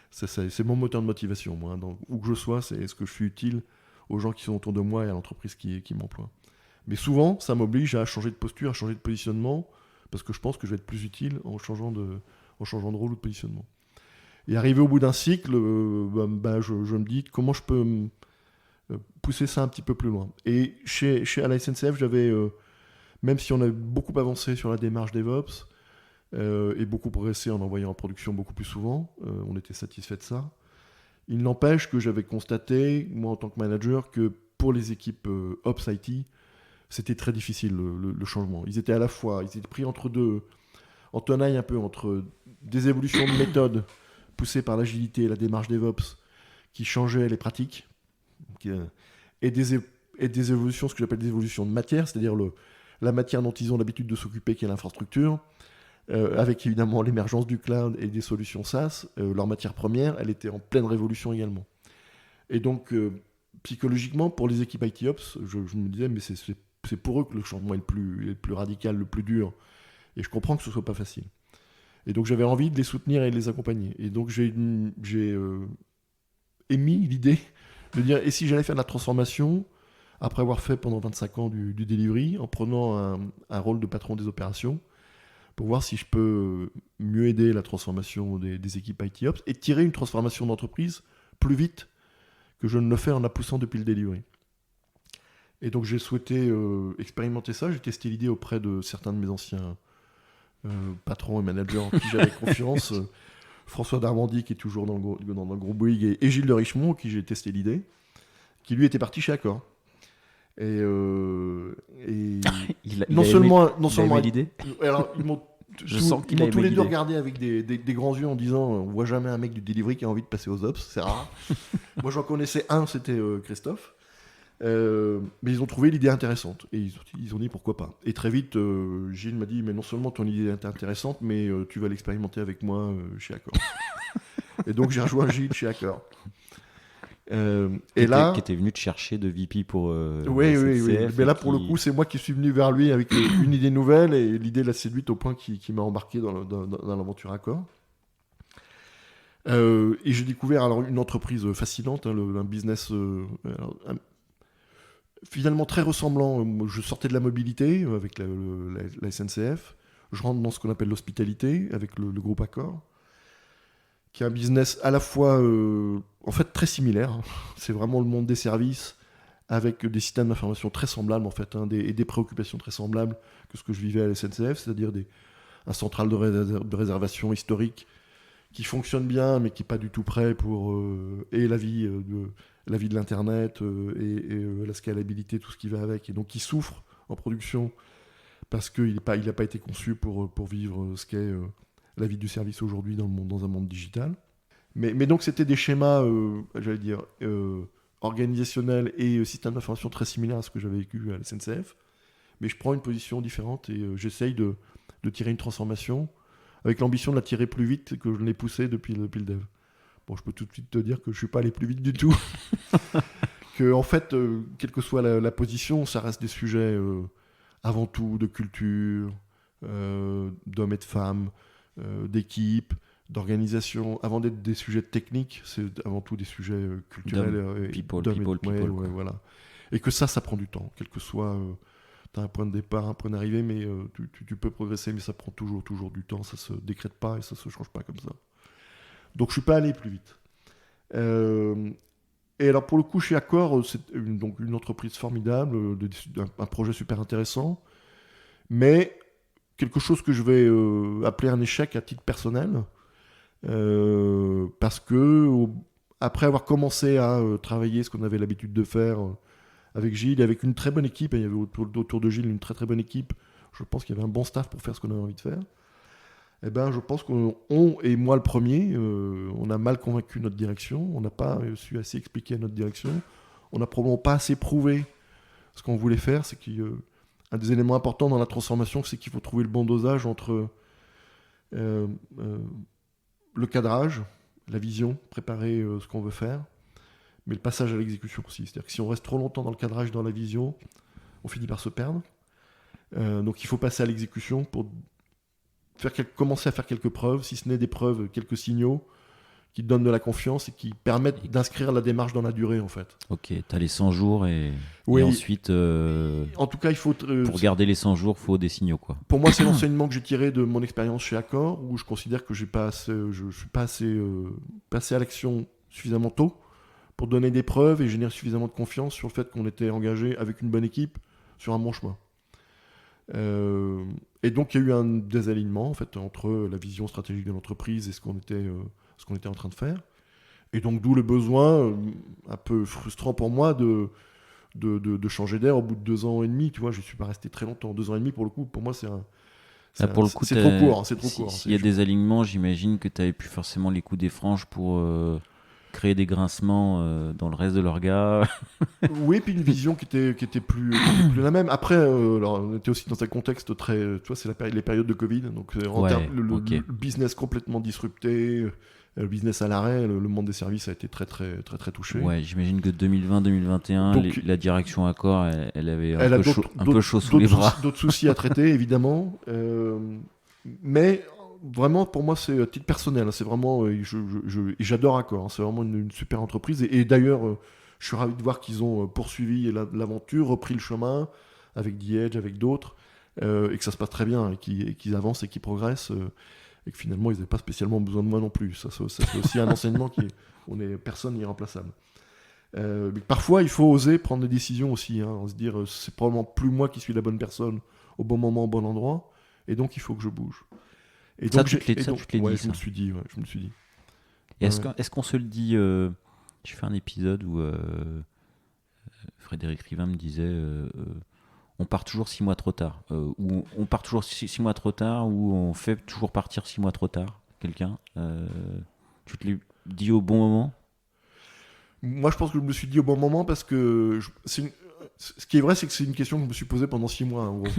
[SPEAKER 1] C'est mon moteur de motivation, moi. Donc, où que je sois, c'est est-ce que je suis utile aux gens qui sont autour de moi et à l'entreprise qui m'emploie. Mais souvent, ça m'oblige à changer de posture, à changer de positionnement, parce que je pense que je vais être plus utile en changeant de rôle ou de positionnement. Et arrivé au bout d'un cycle, je me dis comment je peux pousser ça un petit peu plus loin. Et à la SNCF, j'avais, même si on a beaucoup avancé sur la démarche DevOps, et beaucoup progressé en envoyant en production beaucoup plus souvent, on était satisfait de ça. Il n'empêche que j'avais constaté, moi en tant que manager, que pour les équipes Ops IT, c'était très difficile le changement. Ils étaient pris entre deux, en tenaille un peu entre des évolutions de méthode poussées par l'agilité et la démarche DevOps qui changeaient les pratiques, et des évolutions, ce que j'appelle des évolutions de matière, c'est-à-dire la matière dont ils ont l'habitude de s'occuper, qui est l'infrastructure, avec évidemment l'émergence du cloud et des solutions SaaS, leur matière première, elle était en pleine révolution également. Et donc, psychologiquement, pour les équipes IT-Ops, je me disais, mais c'est pour eux que le changement est le plus radical, le plus dur. Et je comprends que ce ne soit pas facile. Et donc, j'avais envie de les soutenir et de les accompagner. Et donc, j'ai émis l'idée de dire, et si j'allais faire de la transformation, après avoir fait pendant 25 ans du delivery, en prenant un rôle de patron des opérations, pour voir si je peux mieux aider la transformation des équipes IT-Ops et tirer une transformation d'entreprise plus vite que je ne le fais en la poussant depuis le delivery. Et donc j'ai souhaité expérimenter ça. J'ai testé l'idée auprès de certains de mes anciens patrons et managers en qui j'avais confiance. François Darmandy, qui est toujours dans le groupe Bouygues, et Gilles de Richemont, qui j'ai testé l'idée, qui lui était parti chez Accor. Et non seulement
[SPEAKER 2] aimé l'idée.
[SPEAKER 1] Alors ils m'ont tous les deux regardé avec des grands yeux en disant on voit jamais un mec du delivery qui a envie de passer aux ops, c'est rare. Moi j'en connaissais un, c'était Christophe, mais ils ont trouvé l'idée intéressante et ils ont dit pourquoi pas. Et très vite Gilles m'a dit mais non seulement ton idée est intéressante, mais tu vas l'expérimenter avec moi chez Accor. Et donc j'ai rejoint Gilles chez Accor.
[SPEAKER 2] Qui était venu te chercher de VP pour
[SPEAKER 1] oui. Mais là, pour le coup, c'est moi qui suis venu vers lui avec une idée nouvelle et l'idée l'a séduite au point qu'il m'a embarqué dans l'aventure Accor. Et j'ai découvert alors une entreprise fascinante, hein, un business finalement très ressemblant. Je sortais de la mobilité avec la SNCF. Je rentre dans ce qu'on appelle l'hospitalité avec le groupe Accor, qui est un business à la fois en fait très similaire. C'est vraiment le monde des services avec des systèmes d'information très semblables en fait, hein, et des préoccupations très semblables que ce que je vivais à la SNCF, c'est-à-dire un central de réservation historique qui fonctionne bien mais qui n'est pas du tout prêt pour et la vie de l'internet et la scalabilité, tout ce qui va avec, et donc qui souffre en production parce qu'il n'a pas été conçu pour vivre ce qu'est la vie du service aujourd'hui dans un monde digital. Mais donc c'était des schémas, organisationnels et systèmes d'information très similaires à ce que j'avais vécu à la SNCF. Mais je prends une position différente et j'essaye de tirer une transformation avec l'ambition de la tirer plus vite que je ne l'ai poussée depuis le dev. Bon, je peux tout de suite te dire que je ne suis pas allé plus vite du tout. que en fait, quelle que soit la position, ça reste des sujets avant tout de culture, d'hommes et de femmes, d'équipe, d'organisation. Avant d'être des sujets techniques, c'est avant tout des sujets culturels.
[SPEAKER 2] People.
[SPEAKER 1] Ouais, voilà. Et que ça prend du temps, quel que soit... tu as un point de départ, un point d'arrivée, mais tu peux progresser, mais ça prend toujours du temps, ça se décrète pas et ça se change pas comme ça. Donc je suis pas allé plus vite. Et alors pour le coup, chez Accor, c'est donc une entreprise formidable, un projet super intéressant, mais quelque chose que je vais appeler un échec à titre personnel, parce que après avoir commencé à travailler ce qu'on avait l'habitude de faire avec Gilles et avec une très bonne équipe, il y avait autour de Gilles une très très bonne équipe, je pense qu'il y avait un bon staff pour faire ce qu'on avait envie de faire. Eh ben, je pense qu'on, et moi le premier, on a mal convaincu notre direction, on n'a pas su assez expliquer à notre direction, on n'a probablement pas assez prouvé ce qu'on voulait faire. C'est qu'un des éléments importants dans la transformation, c'est qu'il faut trouver le bon dosage entre le cadrage, la vision, préparer ce qu'on veut faire, mais le passage à l'exécution aussi. C'est-à-dire que si on reste trop longtemps dans le cadrage, dans la vision, on finit par se perdre. Donc il faut passer à l'exécution pour commencer à faire quelques preuves, si ce n'est des preuves, quelques signaux qui te donnent de la confiance et qui permettent d'inscrire la démarche dans la durée, en fait.
[SPEAKER 2] Ok, tu as les 100 jours et ensuite...
[SPEAKER 1] En tout cas, il faut...
[SPEAKER 2] pour garder les 100 jours, il faut des signaux, quoi.
[SPEAKER 1] Pour moi, c'est l'enseignement que j'ai tiré de mon expérience chez Accor, où je considère que je ne suis pas assez passé à l'action suffisamment tôt pour donner des preuves et générer suffisamment de confiance sur le fait qu'on était engagé avec une bonne équipe sur un bon chemin. Et donc il y a eu un désalignement en fait entre la vision stratégique de l'entreprise et ce qu'on était en train de faire. Et donc d'où le besoin un peu frustrant pour moi de changer d'air au bout de 2 ans et demi. Tu vois, je ne suis pas resté très longtemps. 2 ans et demi pour le coup, pour moi c'est trop court.
[SPEAKER 2] S'il y a des alignements, j'imagine que tu n'avais plus forcément les coups des franges pour créer des grincements dans le reste de l'orga.
[SPEAKER 1] Oui, puis une vision qui était plus la même. Après, alors, on était aussi dans un contexte très... Tu vois, c'est les périodes de Covid, donc le business complètement disrupté, le business à l'arrêt, le monde des services a été très touché.
[SPEAKER 2] Ouais, j'imagine que 2020-2021, la direction Accor, elle avait un peu chaud sous les bras.
[SPEAKER 1] D'autres soucis à traiter, évidemment. Mais... Vraiment, pour moi, c'est à titre personnel. C'est vraiment, j'adore Accor. C'est vraiment une super entreprise. Et d'ailleurs, je suis ravi de voir qu'ils ont poursuivi l'aventure, repris le chemin avec The Edge, avec d'autres, et que ça se passe très bien, et qu'ils avancent et qu'ils progressent, et que finalement, ils n'avaient pas spécialement besoin de moi non plus. Ça c'est aussi un enseignement personne n'est irremplaçable. Mais parfois, il faut oser prendre des décisions aussi. On se dire, c'est probablement plus moi qui suis la bonne personne au bon moment, au bon endroit, et donc il faut que je bouge. Et donc, je me suis dit.
[SPEAKER 2] Et est-ce qu'on se le dit J'ai fait un épisode où Frédéric Rivin me disait on part toujours 6 mois trop tard. Ou on part toujours 6 mois trop tard, ou on fait toujours partir 6 mois trop tard. Quelqu'un tu te l'as dit au bon moment?
[SPEAKER 1] Moi, je pense que je me le suis dit au bon moment parce que ce qui est vrai, c'est que c'est une question que je me suis posée pendant 6 mois, en gros.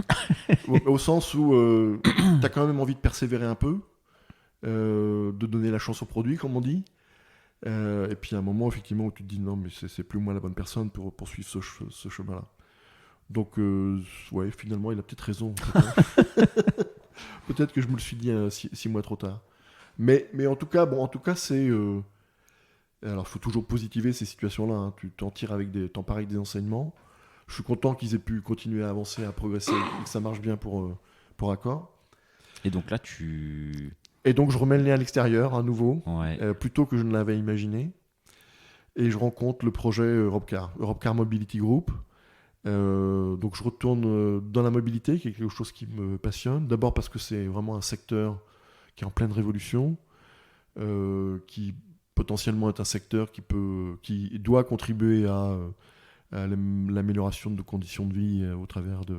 [SPEAKER 1] au sens où tu as quand même envie de persévérer un peu, de donner la chance au produit, comme on dit. Et puis, à un moment, effectivement, où tu te dis non, mais c'est plus moi la bonne personne pour poursuivre ce chemin-là. Donc, ouais, finalement, il a peut-être raison. Peut-être que je me le suis dit 6 mois trop tard. Mais en tout cas, c'est... Alors, il faut toujours positiver ces situations-là. Tu t'en tires t'en pars avec des enseignements. Je suis content qu'ils aient pu continuer à avancer, à progresser, et que ça marche bien pour Accor.
[SPEAKER 2] Et donc là,
[SPEAKER 1] Et donc je remets le nez à l'extérieur à nouveau,
[SPEAKER 2] ouais.
[SPEAKER 1] Plutôt que je ne l'avais imaginé. Et je rencontre le projet Europcar Mobility Group. Donc je retourne dans la mobilité, qui est quelque chose qui me passionne. D'abord parce que c'est vraiment un secteur qui est en pleine révolution, qui potentiellement est un secteur qui doit contribuer à l'amélioration de nos conditions de vie au travers de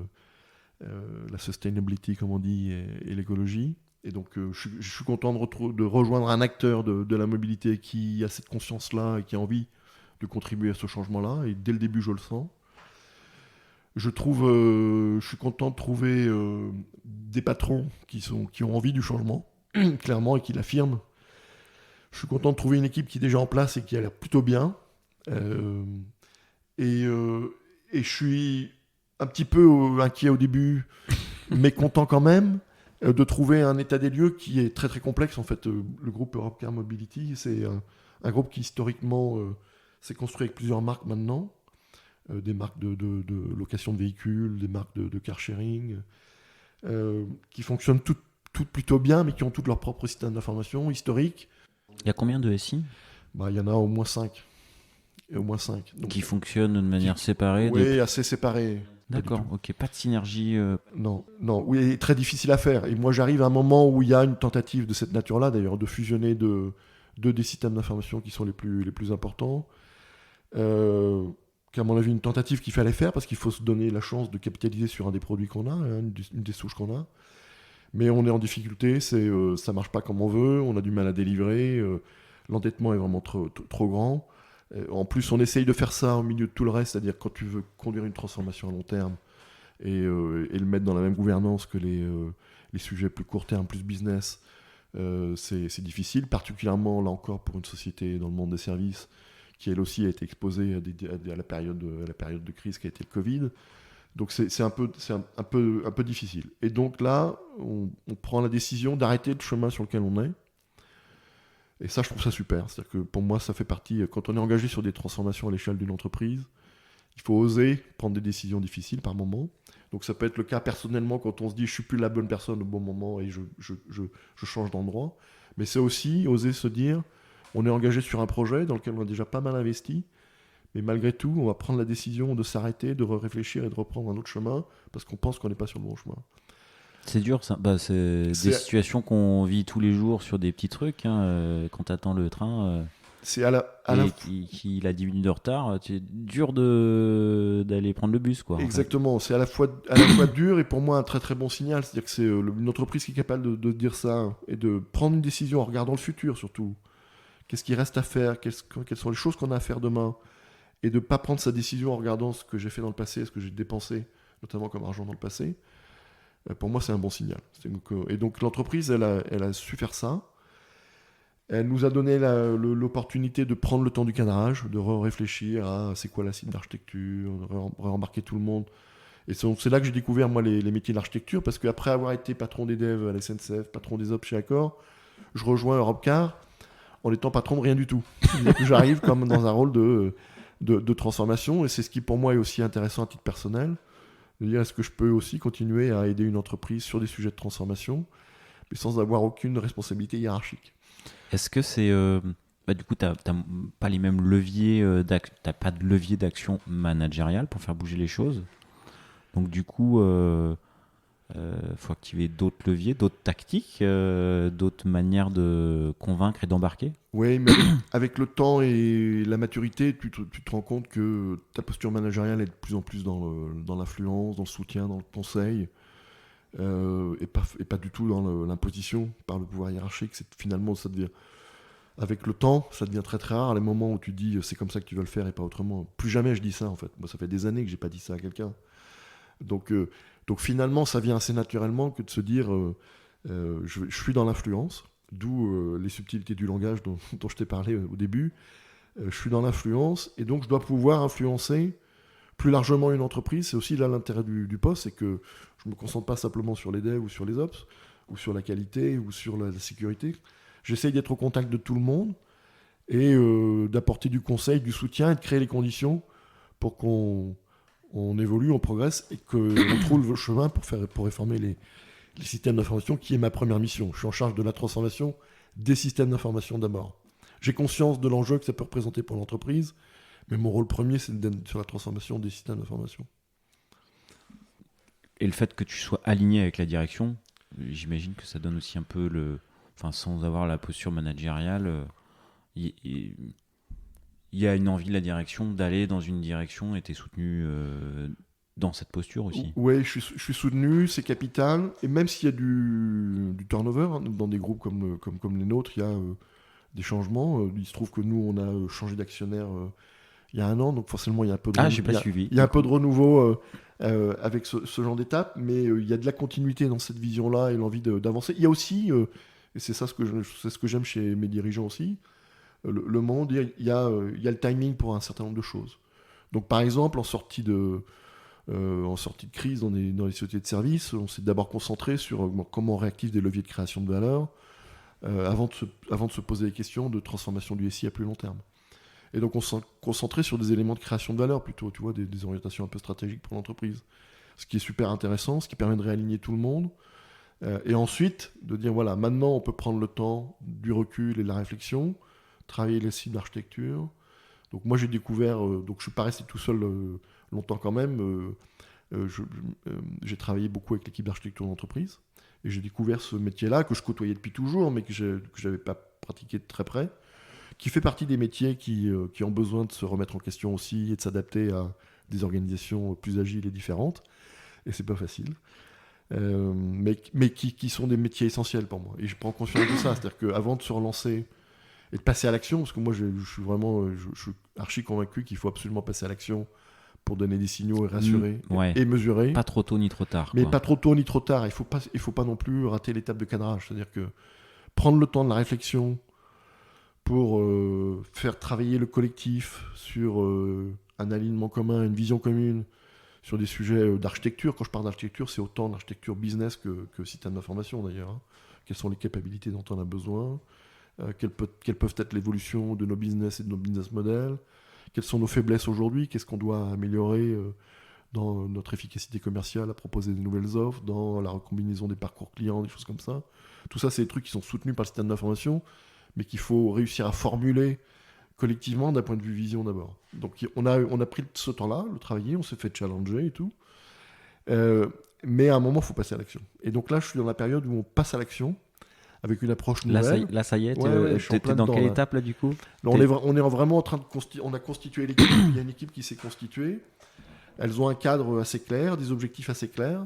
[SPEAKER 1] la sustainability, comme on dit, et l'écologie. Et donc, je suis content de rejoindre un acteur de la mobilité qui a cette conscience-là et qui a envie de contribuer à ce changement-là. Et dès le début, je le sens. Je suis content de trouver des patrons qui ont envie du changement, clairement, et qui l'affirment. Je suis content de trouver une équipe qui est déjà en place et qui a l'air plutôt bien. Et je suis un petit peu inquiet au début, mais content quand même de trouver un état des lieux qui est très très complexe. En fait, le groupe Europcar Mobility, c'est un groupe qui historiquement s'est construit avec plusieurs marques maintenant. Des marques de location de véhicules, des marques de car sharing, qui fonctionnent toutes plutôt bien, mais qui ont toutes leur propre système d'information historique.
[SPEAKER 2] Il y a combien de SI ?
[SPEAKER 1] Il y en a au moins 5. Donc,
[SPEAKER 2] qui fonctionnent de manière séparée ?
[SPEAKER 1] Oui, assez séparée.
[SPEAKER 2] D'accord, ok, pas de synergie.
[SPEAKER 1] Non, oui, très difficile à faire. Et moi, j'arrive à un moment où il y a une tentative de cette nature-là, d'ailleurs, de fusionner deux des systèmes d'information qui sont les plus importants. Qu'à mon avis, une tentative qu'il fallait faire, parce qu'il faut se donner la chance de capitaliser sur un des produits qu'on a, une des souches qu'on a. Mais on est en difficulté, ça marche pas comme on veut, on a du mal à délivrer, l'endettement est vraiment trop grand. En plus, on essaye de faire ça au milieu de tout le reste, c'est-à-dire quand tu veux conduire une transformation à long terme et le mettre dans la même gouvernance que les sujets plus court terme, plus business, c'est difficile, particulièrement là encore pour une société dans le monde des services qui elle aussi a été exposée à la période de crise qui a été le Covid. Donc c'est un peu difficile. Et donc là, on prend la décision d'arrêter le chemin sur lequel on est. Et ça, je trouve ça super. C'est-à-dire que pour moi, ça fait partie... Quand on est engagé sur des transformations à l'échelle d'une entreprise, il faut oser prendre des décisions difficiles par moment. Donc ça peut être le cas personnellement quand on se dit « je suis plus la bonne personne au bon moment et je change d'endroit ». Mais c'est aussi oser se dire « on est engagé sur un projet dans lequel on a déjà pas mal investi, mais malgré tout, on va prendre la décision de s'arrêter, de réfléchir et de reprendre un autre chemin parce qu'on pense qu'on n'est pas sur le bon chemin ».
[SPEAKER 2] C'est dur, ça. C'est des situations qu'on vit tous les jours sur des petits trucs. Quand tu attends le train qu'il a 10 minutes de retard, c'est dur d'aller prendre le bus.
[SPEAKER 1] Exactement. C'est à la fois dur et pour moi un très très bon signal. C'est-à-dire que c'est une entreprise qui est capable de dire ça et de prendre une décision en regardant le futur surtout. Qu'est-ce qui reste à faire ? Quelles sont les choses qu'on a à faire demain ? Et de ne pas prendre sa décision en regardant ce que j'ai fait dans le passé, ce que j'ai dépensé, notamment comme argent dans le passé. Pour moi, c'est un bon signal. Et donc, l'entreprise, elle a su faire ça. Elle nous a donné l'opportunité de prendre le temps du cadrage, de réfléchir à c'est quoi la cible d'architecture, de rembarquer tout le monde. Et c'est là que j'ai découvert, moi, les métiers de l'architecture, parce qu'après avoir été patron des devs à la SNCF, patron des ops chez Accor, je rejoins Europcar en étant patron de rien du tout. C'est-à-dire que j'arrive comme dans un rôle de transformation, et c'est ce qui, pour moi, est aussi intéressant à titre personnel. De dire est-ce que je peux aussi continuer à aider une entreprise sur des sujets de transformation, mais sans avoir aucune responsabilité hiérarchique.
[SPEAKER 2] Est-ce que c'est... du coup, tu n'as pas les mêmes leviers, t'as pas de levier d'action managériale pour faire bouger les choses. Donc du coup, faut activer d'autres leviers, d'autres tactiques, d'autres manières de convaincre et d'embarquer.
[SPEAKER 1] Oui, mais avec le temps et la maturité, tu te rends compte que ta posture managériale est de plus en plus dans l'influence, dans le soutien, dans le conseil, et pas du tout dans l'imposition par le pouvoir hiérarchique. Finalement, ça devient, avec le temps, ça devient très très rare les moments où tu dis c'est comme ça que tu veux le faire et pas autrement. Plus jamais je dis ça en fait. Moi, ça fait des années que j'ai pas dit ça à quelqu'un. Donc finalement, ça vient assez naturellement que de se dire je suis dans l'influence. D'où les subtilités du langage dont je t'ai parlé au début. Je suis dans l'influence et donc je dois pouvoir influencer plus largement une entreprise. C'est aussi là l'intérêt du poste, c'est que je ne me concentre pas simplement sur les devs ou sur les ops, ou sur la qualité ou sur la sécurité. J'essaye d'être au contact de tout le monde et d'apporter du conseil, du soutien et de créer les conditions pour qu'on évolue, on progresse et qu'on trouve le chemin pour réformer les systèmes d'information, qui est ma première mission. Je suis en charge de la transformation des systèmes d'information d'abord. J'ai conscience de l'enjeu que ça peut représenter pour l'entreprise, mais mon rôle premier, c'est d'être sur la transformation des systèmes d'information.
[SPEAKER 2] Et le fait que tu sois aligné avec la direction, j'imagine que ça donne aussi un peu sans avoir la posture managériale, il y a une envie de la direction d'aller dans une direction et tu es soutenu dans cette posture aussi.
[SPEAKER 1] Oui, je suis soutenu, c'est capital. Et même s'il y a du turnover, dans des groupes comme les nôtres, il y a des changements. Il se trouve que nous, on a changé d'actionnaire il y a un an, donc forcément, il y a un peu de, il y a un peu de renouveau avec ce genre d'étape, mais il y a de la continuité dans cette vision-là et l'envie d'avancer. Il y a aussi, et c'est ça ce que j'aime chez mes dirigeants aussi, le monde, il y a le timing pour un certain nombre de choses. Donc par exemple, en sortie de crise dans les sociétés de services, on s'est d'abord concentré sur comment on réactive des leviers de création de valeur avant de se poser les questions de transformation du SI à plus long terme. Et donc on s'est concentré sur des éléments de création de valeur plutôt, tu vois, des orientations un peu stratégiques pour l'entreprise. Ce qui est super intéressant, ce qui permet de réaligner tout le monde. Et ensuite, de dire, voilà, maintenant on peut prendre le temps du recul et de la réflexion, travailler les cibles d'architecture. Donc moi j'ai découvert, donc je suis pas resté tout seul longtemps quand même, j'ai travaillé beaucoup avec l'équipe d'architecture d'entreprise, et j'ai découvert ce métier-là que je côtoyais depuis toujours, mais que je n'avais pas pratiqué de très près, qui fait partie des métiers qui ont besoin de se remettre en question aussi et de s'adapter à des organisations plus agiles et différentes, et c'est pas facile. Mais qui sont des métiers essentiels pour moi. Et je prends conscience de ça, c'est-à-dire qu'avant de se relancer et de passer à l'action, parce que moi je suis archi convaincu qu'il faut absolument passer à l'action pour donner des signaux et rassurer et mesurer.
[SPEAKER 2] Pas trop tôt ni trop tard.
[SPEAKER 1] Mais pas trop tôt ni trop tard, il faut pas non plus rater l'étape de cadrage, c'est-à-dire que prendre le temps de la réflexion pour faire travailler le collectif sur un alignement commun, une vision commune, sur des sujets d'architecture. Quand je parle d'architecture, c'est autant d'architecture business que système d'information d'ailleurs. Hein. Quelles sont les capacités dont on a besoin, quelles peuvent être l'évolution de nos business et de nos business models, quelles sont nos faiblesses aujourd'hui, qu'est-ce qu'on doit améliorer dans notre efficacité commerciale à proposer de nouvelles offres, dans la recombinaison des parcours clients, des choses comme ça. Tout ça, c'est des trucs qui sont soutenus par le système d'information, mais qu'il faut réussir à formuler collectivement d'un point de vue vision d'abord. Donc on a pris ce temps-là, le travailler, on s'est fait challenger et tout. Mais à un moment, il faut passer à l'action. Et donc là, je suis dans la période où on passe à l'action avec une approche nouvelle.
[SPEAKER 2] Là, ça y est, t'es dans quelle étape là du coup?
[SPEAKER 1] Là, on est vraiment en train de on a constitué l'équipe. Il y a une équipe qui s'est constituée. Elles ont un cadre assez clair, des objectifs assez clairs.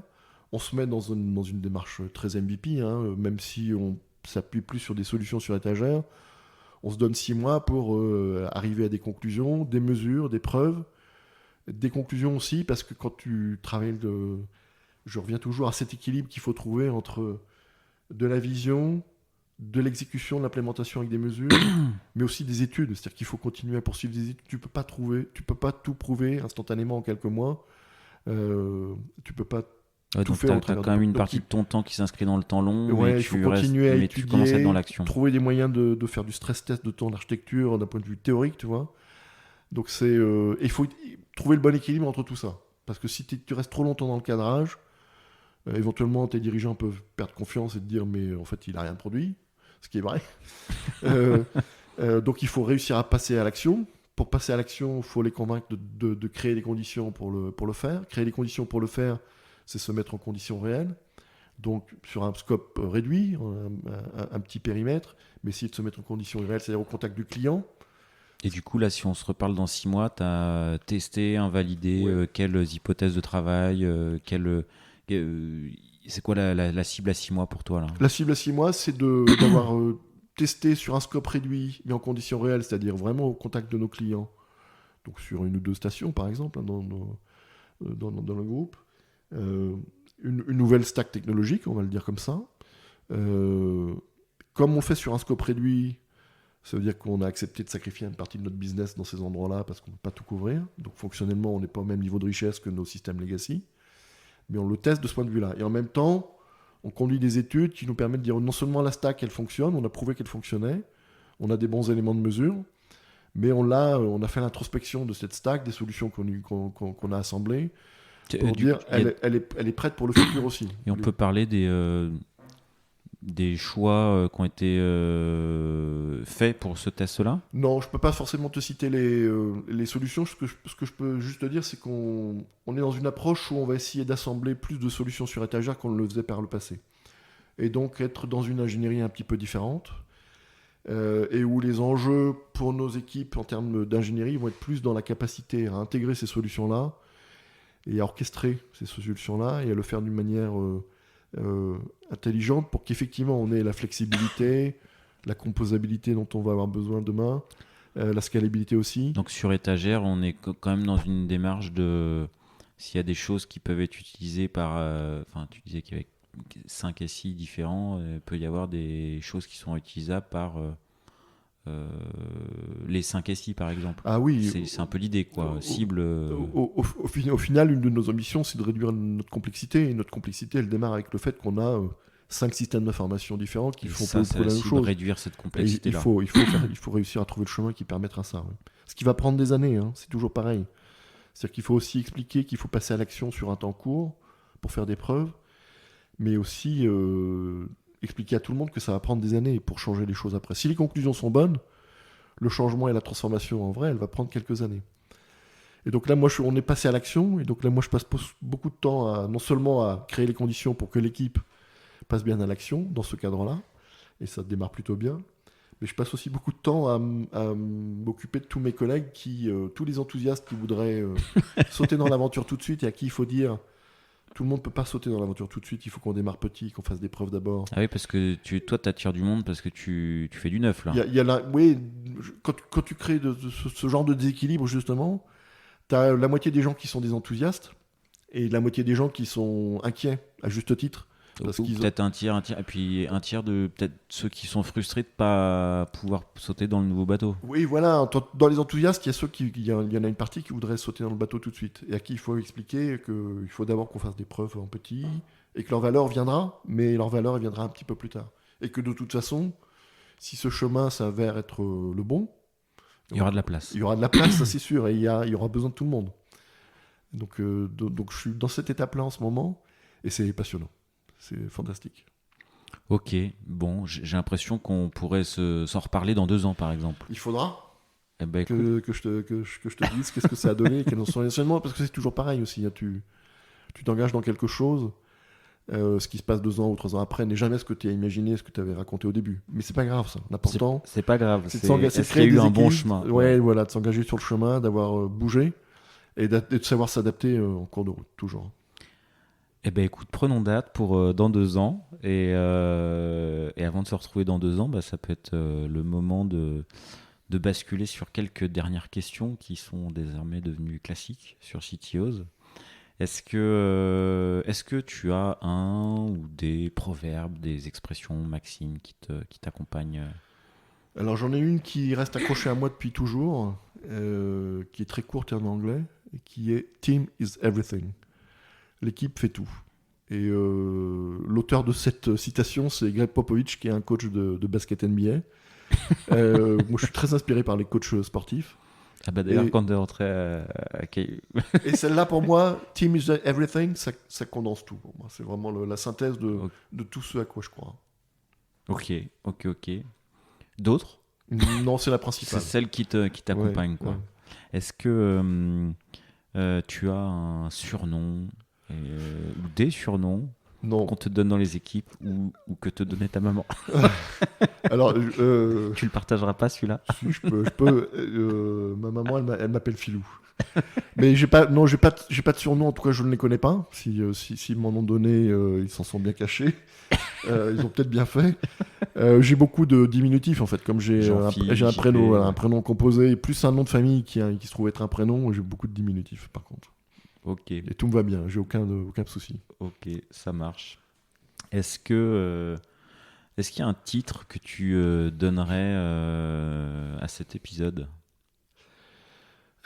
[SPEAKER 1] On se met dans une démarche très MVP, hein, même si on s'appuie plus sur des solutions sur étagère. On se donne 6 mois pour arriver à des conclusions, des mesures, des preuves. Des conclusions aussi, parce que quand tu travailles je reviens toujours à cet équilibre qu'il faut trouver entre de la vision, de l'exécution, de l'implémentation avec des mesures, mais aussi des études. C'est-à-dire qu'il faut continuer à poursuivre des études. Tu peux pas tout prouver instantanément en quelques mois. Tu peux pas tout faire.
[SPEAKER 2] Tu as quand même une partie de ton temps qui s'inscrit dans le temps long,
[SPEAKER 1] il faut continuer à étudier,
[SPEAKER 2] tu commences à être dans l'action.
[SPEAKER 1] Trouver des moyens de faire du stress test de ton architecture d'un point de vue théorique, tu vois. Donc il faut trouver le bon équilibre entre tout ça. Parce que si tu restes trop longtemps dans le cadrage, éventuellement tes dirigeants peuvent perdre confiance et te dire mais en fait il n'a rien produit, ce qui est vrai. Donc il faut réussir à passer à l'action. Pour passer à l'action, il faut les convaincre de créer les conditions pour le faire. Créer les conditions pour le faire, c'est se mettre en conditions réelles. Donc sur un scope réduit, un petit périmètre, mais essayer de se mettre en conditions réelles, c'est-à-dire au contact du client.
[SPEAKER 2] Et du coup, là, si on se reparle dans 6 mois, tu as testé, invalidé quelles hypothèses de travail, c'est quoi la cible à 6 mois pour toi là?
[SPEAKER 1] La cible à 6 mois, c'est d'avoir testé sur un scope réduit, mais en conditions réelles, c'est-à-dire vraiment au contact de nos clients. Donc sur 1 ou 2 stations, par exemple, dans le groupe. Une nouvelle stack technologique, on va le dire comme ça. Comme on fait sur un scope réduit, ça veut dire qu'on a accepté de sacrifier une partie de notre business dans ces endroits-là parce qu'on ne peut pas tout couvrir. Donc fonctionnellement, on n'est pas au même niveau de richesse que nos systèmes legacy. Mais on le teste de ce point de vue-là. Et en même temps, on conduit des études qui nous permettent de dire non seulement la stack, elle fonctionne, on a prouvé qu'elle fonctionnait, on a des bons éléments de mesure, mais on a fait l'introspection de cette stack, des solutions qu'on a assemblées, pour dire elle est prête pour le futur aussi.
[SPEAKER 2] Et on peut parler des choix qui ont été faits pour ce test-là?
[SPEAKER 1] Non, je ne peux pas forcément te citer les solutions. Ce que je peux juste te dire, c'est qu'on est dans une approche où on va essayer d'assembler plus de solutions sur étagère qu'on ne le faisait par le passé. Et donc être dans une ingénierie un petit peu différente, et où les enjeux pour nos équipes en termes d'ingénierie vont être plus dans la capacité à intégrer ces solutions-là et à orchestrer ces solutions-là et à le faire d'une manière intelligente pour qu'effectivement on ait la flexibilité, la composabilité dont on va avoir besoin demain, la scalabilité aussi.
[SPEAKER 2] Donc sur étagère, on est quand même dans une démarche de s'il y a des choses qui peuvent être utilisées par tu disais qu'il y avait 5 SI différents, il peut y avoir des choses qui sont utilisables par les 5 SI par exemple.
[SPEAKER 1] Ah oui.
[SPEAKER 2] C'est un peu l'idée, quoi. Cible.
[SPEAKER 1] Au final, une de nos ambitions, c'est de réduire notre complexité. Et notre complexité, elle démarre avec le fait qu'on a 5 systèmes d'information différents qui font peu la même chose.
[SPEAKER 2] De réduire cette complexité.
[SPEAKER 1] Il faut réussir à trouver le chemin qui permettra ça. Ouais. Ce qui va prendre des années, hein, c'est toujours pareil. C'est-à-dire qu'il faut aussi expliquer qu'il faut passer à l'action sur un temps court pour faire des preuves, mais aussi expliquer à tout le monde que ça va prendre des années pour changer les choses après. Si les conclusions sont bonnes, le changement et la transformation en vrai, elle va prendre quelques années. Et donc là, on est passé à l'action, et donc là, moi, je passe beaucoup de temps non seulement à créer les conditions pour que l'équipe passe bien à l'action dans ce cadre-là, et ça démarre plutôt bien, mais je passe aussi beaucoup de temps à m'occuper de tous mes collègues, tous les enthousiastes qui voudraient sauter dans l'aventure tout de suite, et à qui il faut dire... Tout le monde ne peut pas sauter dans l'aventure tout de suite, il faut qu'on démarre petit, qu'on fasse des preuves d'abord.
[SPEAKER 2] Ah oui, parce que toi, tu attires du monde parce que tu fais du neuf, là.
[SPEAKER 1] Oui, quand tu crées ce genre de déséquilibre, justement, tu as la moitié des gens qui sont des enthousiastes et la moitié des gens qui sont inquiets, à juste titre.
[SPEAKER 2] Peut-être un tiers, et puis un tiers de peut-être ceux qui sont frustrés de ne pas pouvoir sauter dans le nouveau bateau.
[SPEAKER 1] Oui, voilà. Dans les enthousiastes, il y en a une partie qui voudrait sauter dans le bateau tout de suite. Et à qui il faut expliquer qu'il faut d'abord qu'on fasse des preuves en petit et que leur valeur viendra, mais leur valeur elle viendra un petit peu plus tard. Et que de toute façon, si ce chemin s'avère être le bon,
[SPEAKER 2] il y aura de la place.
[SPEAKER 1] Il y aura de la place, ça c'est sûr. Et il y aura besoin de tout le monde. Donc je suis dans cette étape-là en ce moment et c'est passionnant. C'est fantastique.
[SPEAKER 2] Ok, bon, j'ai l'impression qu'on pourrait s'en reparler dans 2 ans, par exemple.
[SPEAKER 1] Il faudra
[SPEAKER 2] que
[SPEAKER 1] je te dise qu'est-ce que ça a donné, quels sont les enseignements, parce que c'est toujours pareil aussi. Hein, tu t'engages dans quelque chose, ce qui se passe 2 ans ou 3 ans après n'est jamais ce que tu as imaginé, ce que tu avais raconté au début. Mais c'est pas grave, ça. L'important,
[SPEAKER 2] c'est pas grave.
[SPEAKER 1] C'est de créer eu un bon chemin. Ouais, voilà, de s'engager sur le chemin, d'avoir bougé et de savoir s'adapter en cours de route, toujours.
[SPEAKER 2] Eh ben écoute, prenons date pour dans 2 ans et avant de se retrouver dans 2 ans, ça peut être le moment de basculer sur quelques dernières questions qui sont désormais devenues classiques sur CTOs. Est-ce que tu as un ou des proverbes, des expressions, maximes qui t'accompagnent?
[SPEAKER 1] Alors j'en ai une qui reste accrochée à moi depuis toujours, qui est très courte en anglais, et qui est « Team is everything ». L'équipe fait tout. Et l'auteur de cette citation, c'est Greg Popovich, qui est un coach de basket NBA. Moi, je suis très inspiré par les coachs sportifs.
[SPEAKER 2] Ah bah d'ailleurs, quand on est rentré à KU.
[SPEAKER 1] Et celle-là, pour moi, Team is everything, ça condense tout. Pour moi. C'est vraiment la synthèse de tout ce à quoi je crois.
[SPEAKER 2] Ok. D'autres?
[SPEAKER 1] Non, c'est la principale.
[SPEAKER 2] C'est celle qui t'accompagne, quoi. Ouais. Est-ce que tu as un surnom ou des surnoms qu'on te donne dans les équipes ou que te donnait ta maman?
[SPEAKER 1] Alors, tu
[SPEAKER 2] le partageras pas, celui-là?
[SPEAKER 1] Si, je peux. Ma maman, elle m'appelle Filou. Mais j'ai pas de surnom, en tout cas je ne les connais pas. Si m'en ont donné, ils s'en sont bien cachés. Ils ont peut-être bien fait. J'ai beaucoup de diminutifs en fait, comme j'ai un prénom composé, plus un nom de famille qui se trouve être un prénom, j'ai beaucoup de diminutifs par contre.
[SPEAKER 2] Ok.
[SPEAKER 1] Et tout me va bien, j'ai aucun souci.
[SPEAKER 2] Ok, ça marche. Est-ce qu'il y a un titre que tu donnerais à cet épisode?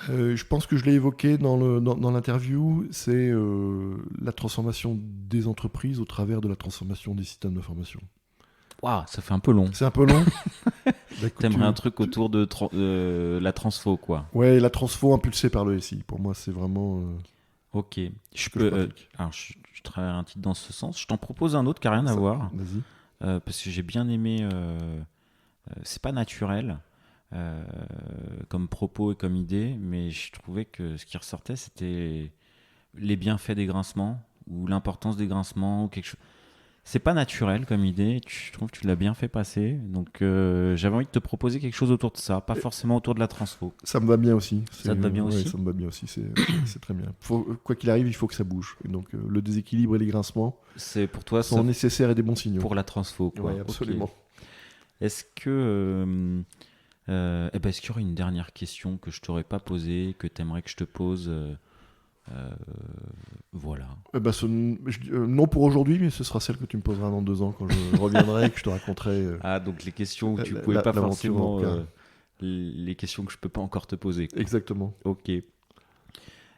[SPEAKER 1] Je pense que je l'ai évoqué dans l'interview, c'est la transformation des entreprises au travers de la transformation des systèmes d'information.
[SPEAKER 2] Waouh, ça fait un peu long.
[SPEAKER 1] C'est un peu long.
[SPEAKER 2] T'aimerais un truc autour de la transfo, quoi.
[SPEAKER 1] Ouais, la transfo impulsée par le SI. Pour moi, c'est vraiment...
[SPEAKER 2] Ok. Alors, je travaille un titre dans ce sens. Je t'en propose un autre qui n'a rien à voir.
[SPEAKER 1] Vas-y.
[SPEAKER 2] Parce que j'ai bien aimé... c'est pas naturel comme propos et comme idée, mais je trouvais que ce qui ressortait, c'était les bienfaits des grincements ou l'importance des grincements ou quelque chose. C'est pas naturel comme idée, je trouve que tu l'as bien fait passer, donc j'avais envie de te proposer quelque chose autour de ça, pas forcément autour de la transfo.
[SPEAKER 1] Ça me va bien aussi.
[SPEAKER 2] Ça te va bien aussi?
[SPEAKER 1] Ça me va bien aussi, c'est très bien. Quoi qu'il arrive, il faut que ça bouge. Et donc le déséquilibre et les grincements
[SPEAKER 2] pour toi,
[SPEAKER 1] sont nécessaires et des bons signaux.
[SPEAKER 2] Pour la transfo, quoi.
[SPEAKER 1] Oui, absolument.
[SPEAKER 2] Okay. Est-ce que... est-ce qu'il y aurait une dernière question que je t'aurais pas posée, que tu aimerais que je te pose? Voilà.
[SPEAKER 1] Non pour aujourd'hui, mais ce sera celle que tu me poseras dans 2 ans quand je reviendrai et que je te raconterai.
[SPEAKER 2] Donc les questions où tu pouvais pas forcément. Les questions que je peux pas encore te poser. Quoi.
[SPEAKER 1] Exactement.
[SPEAKER 2] Ok.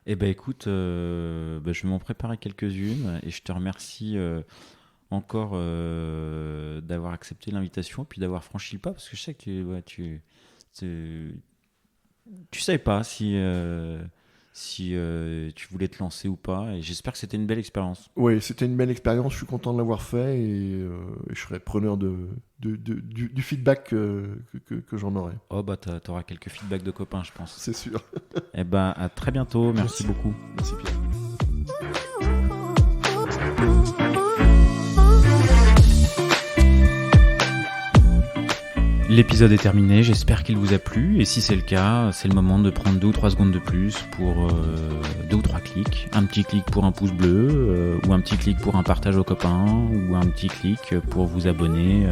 [SPEAKER 2] Écoute, je vais m'en préparer quelques-unes et je te remercie encore d'avoir accepté l'invitation puis d'avoir franchi le pas parce que je sais que tu savais pas si tu voulais te lancer ou pas et j'espère que c'était une belle expérience.
[SPEAKER 1] Oui, c'était une belle expérience, je suis content de l'avoir fait et je serai preneur du feedback que j'en aurai.
[SPEAKER 2] T'auras quelques feedbacks de copains je pense.
[SPEAKER 1] C'est sûr.
[SPEAKER 2] À très bientôt, merci beaucoup.
[SPEAKER 1] Merci Pierre.
[SPEAKER 2] L'épisode est terminé, j'espère qu'il vous a plu et si c'est le cas, c'est le moment de prendre 2 ou 3 secondes de plus pour 2 ou 3 clics. Un petit clic pour un pouce bleu ou un petit clic pour un partage aux copains ou un petit clic pour vous abonner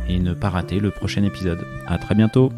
[SPEAKER 2] et ne pas rater le prochain épisode. À très bientôt.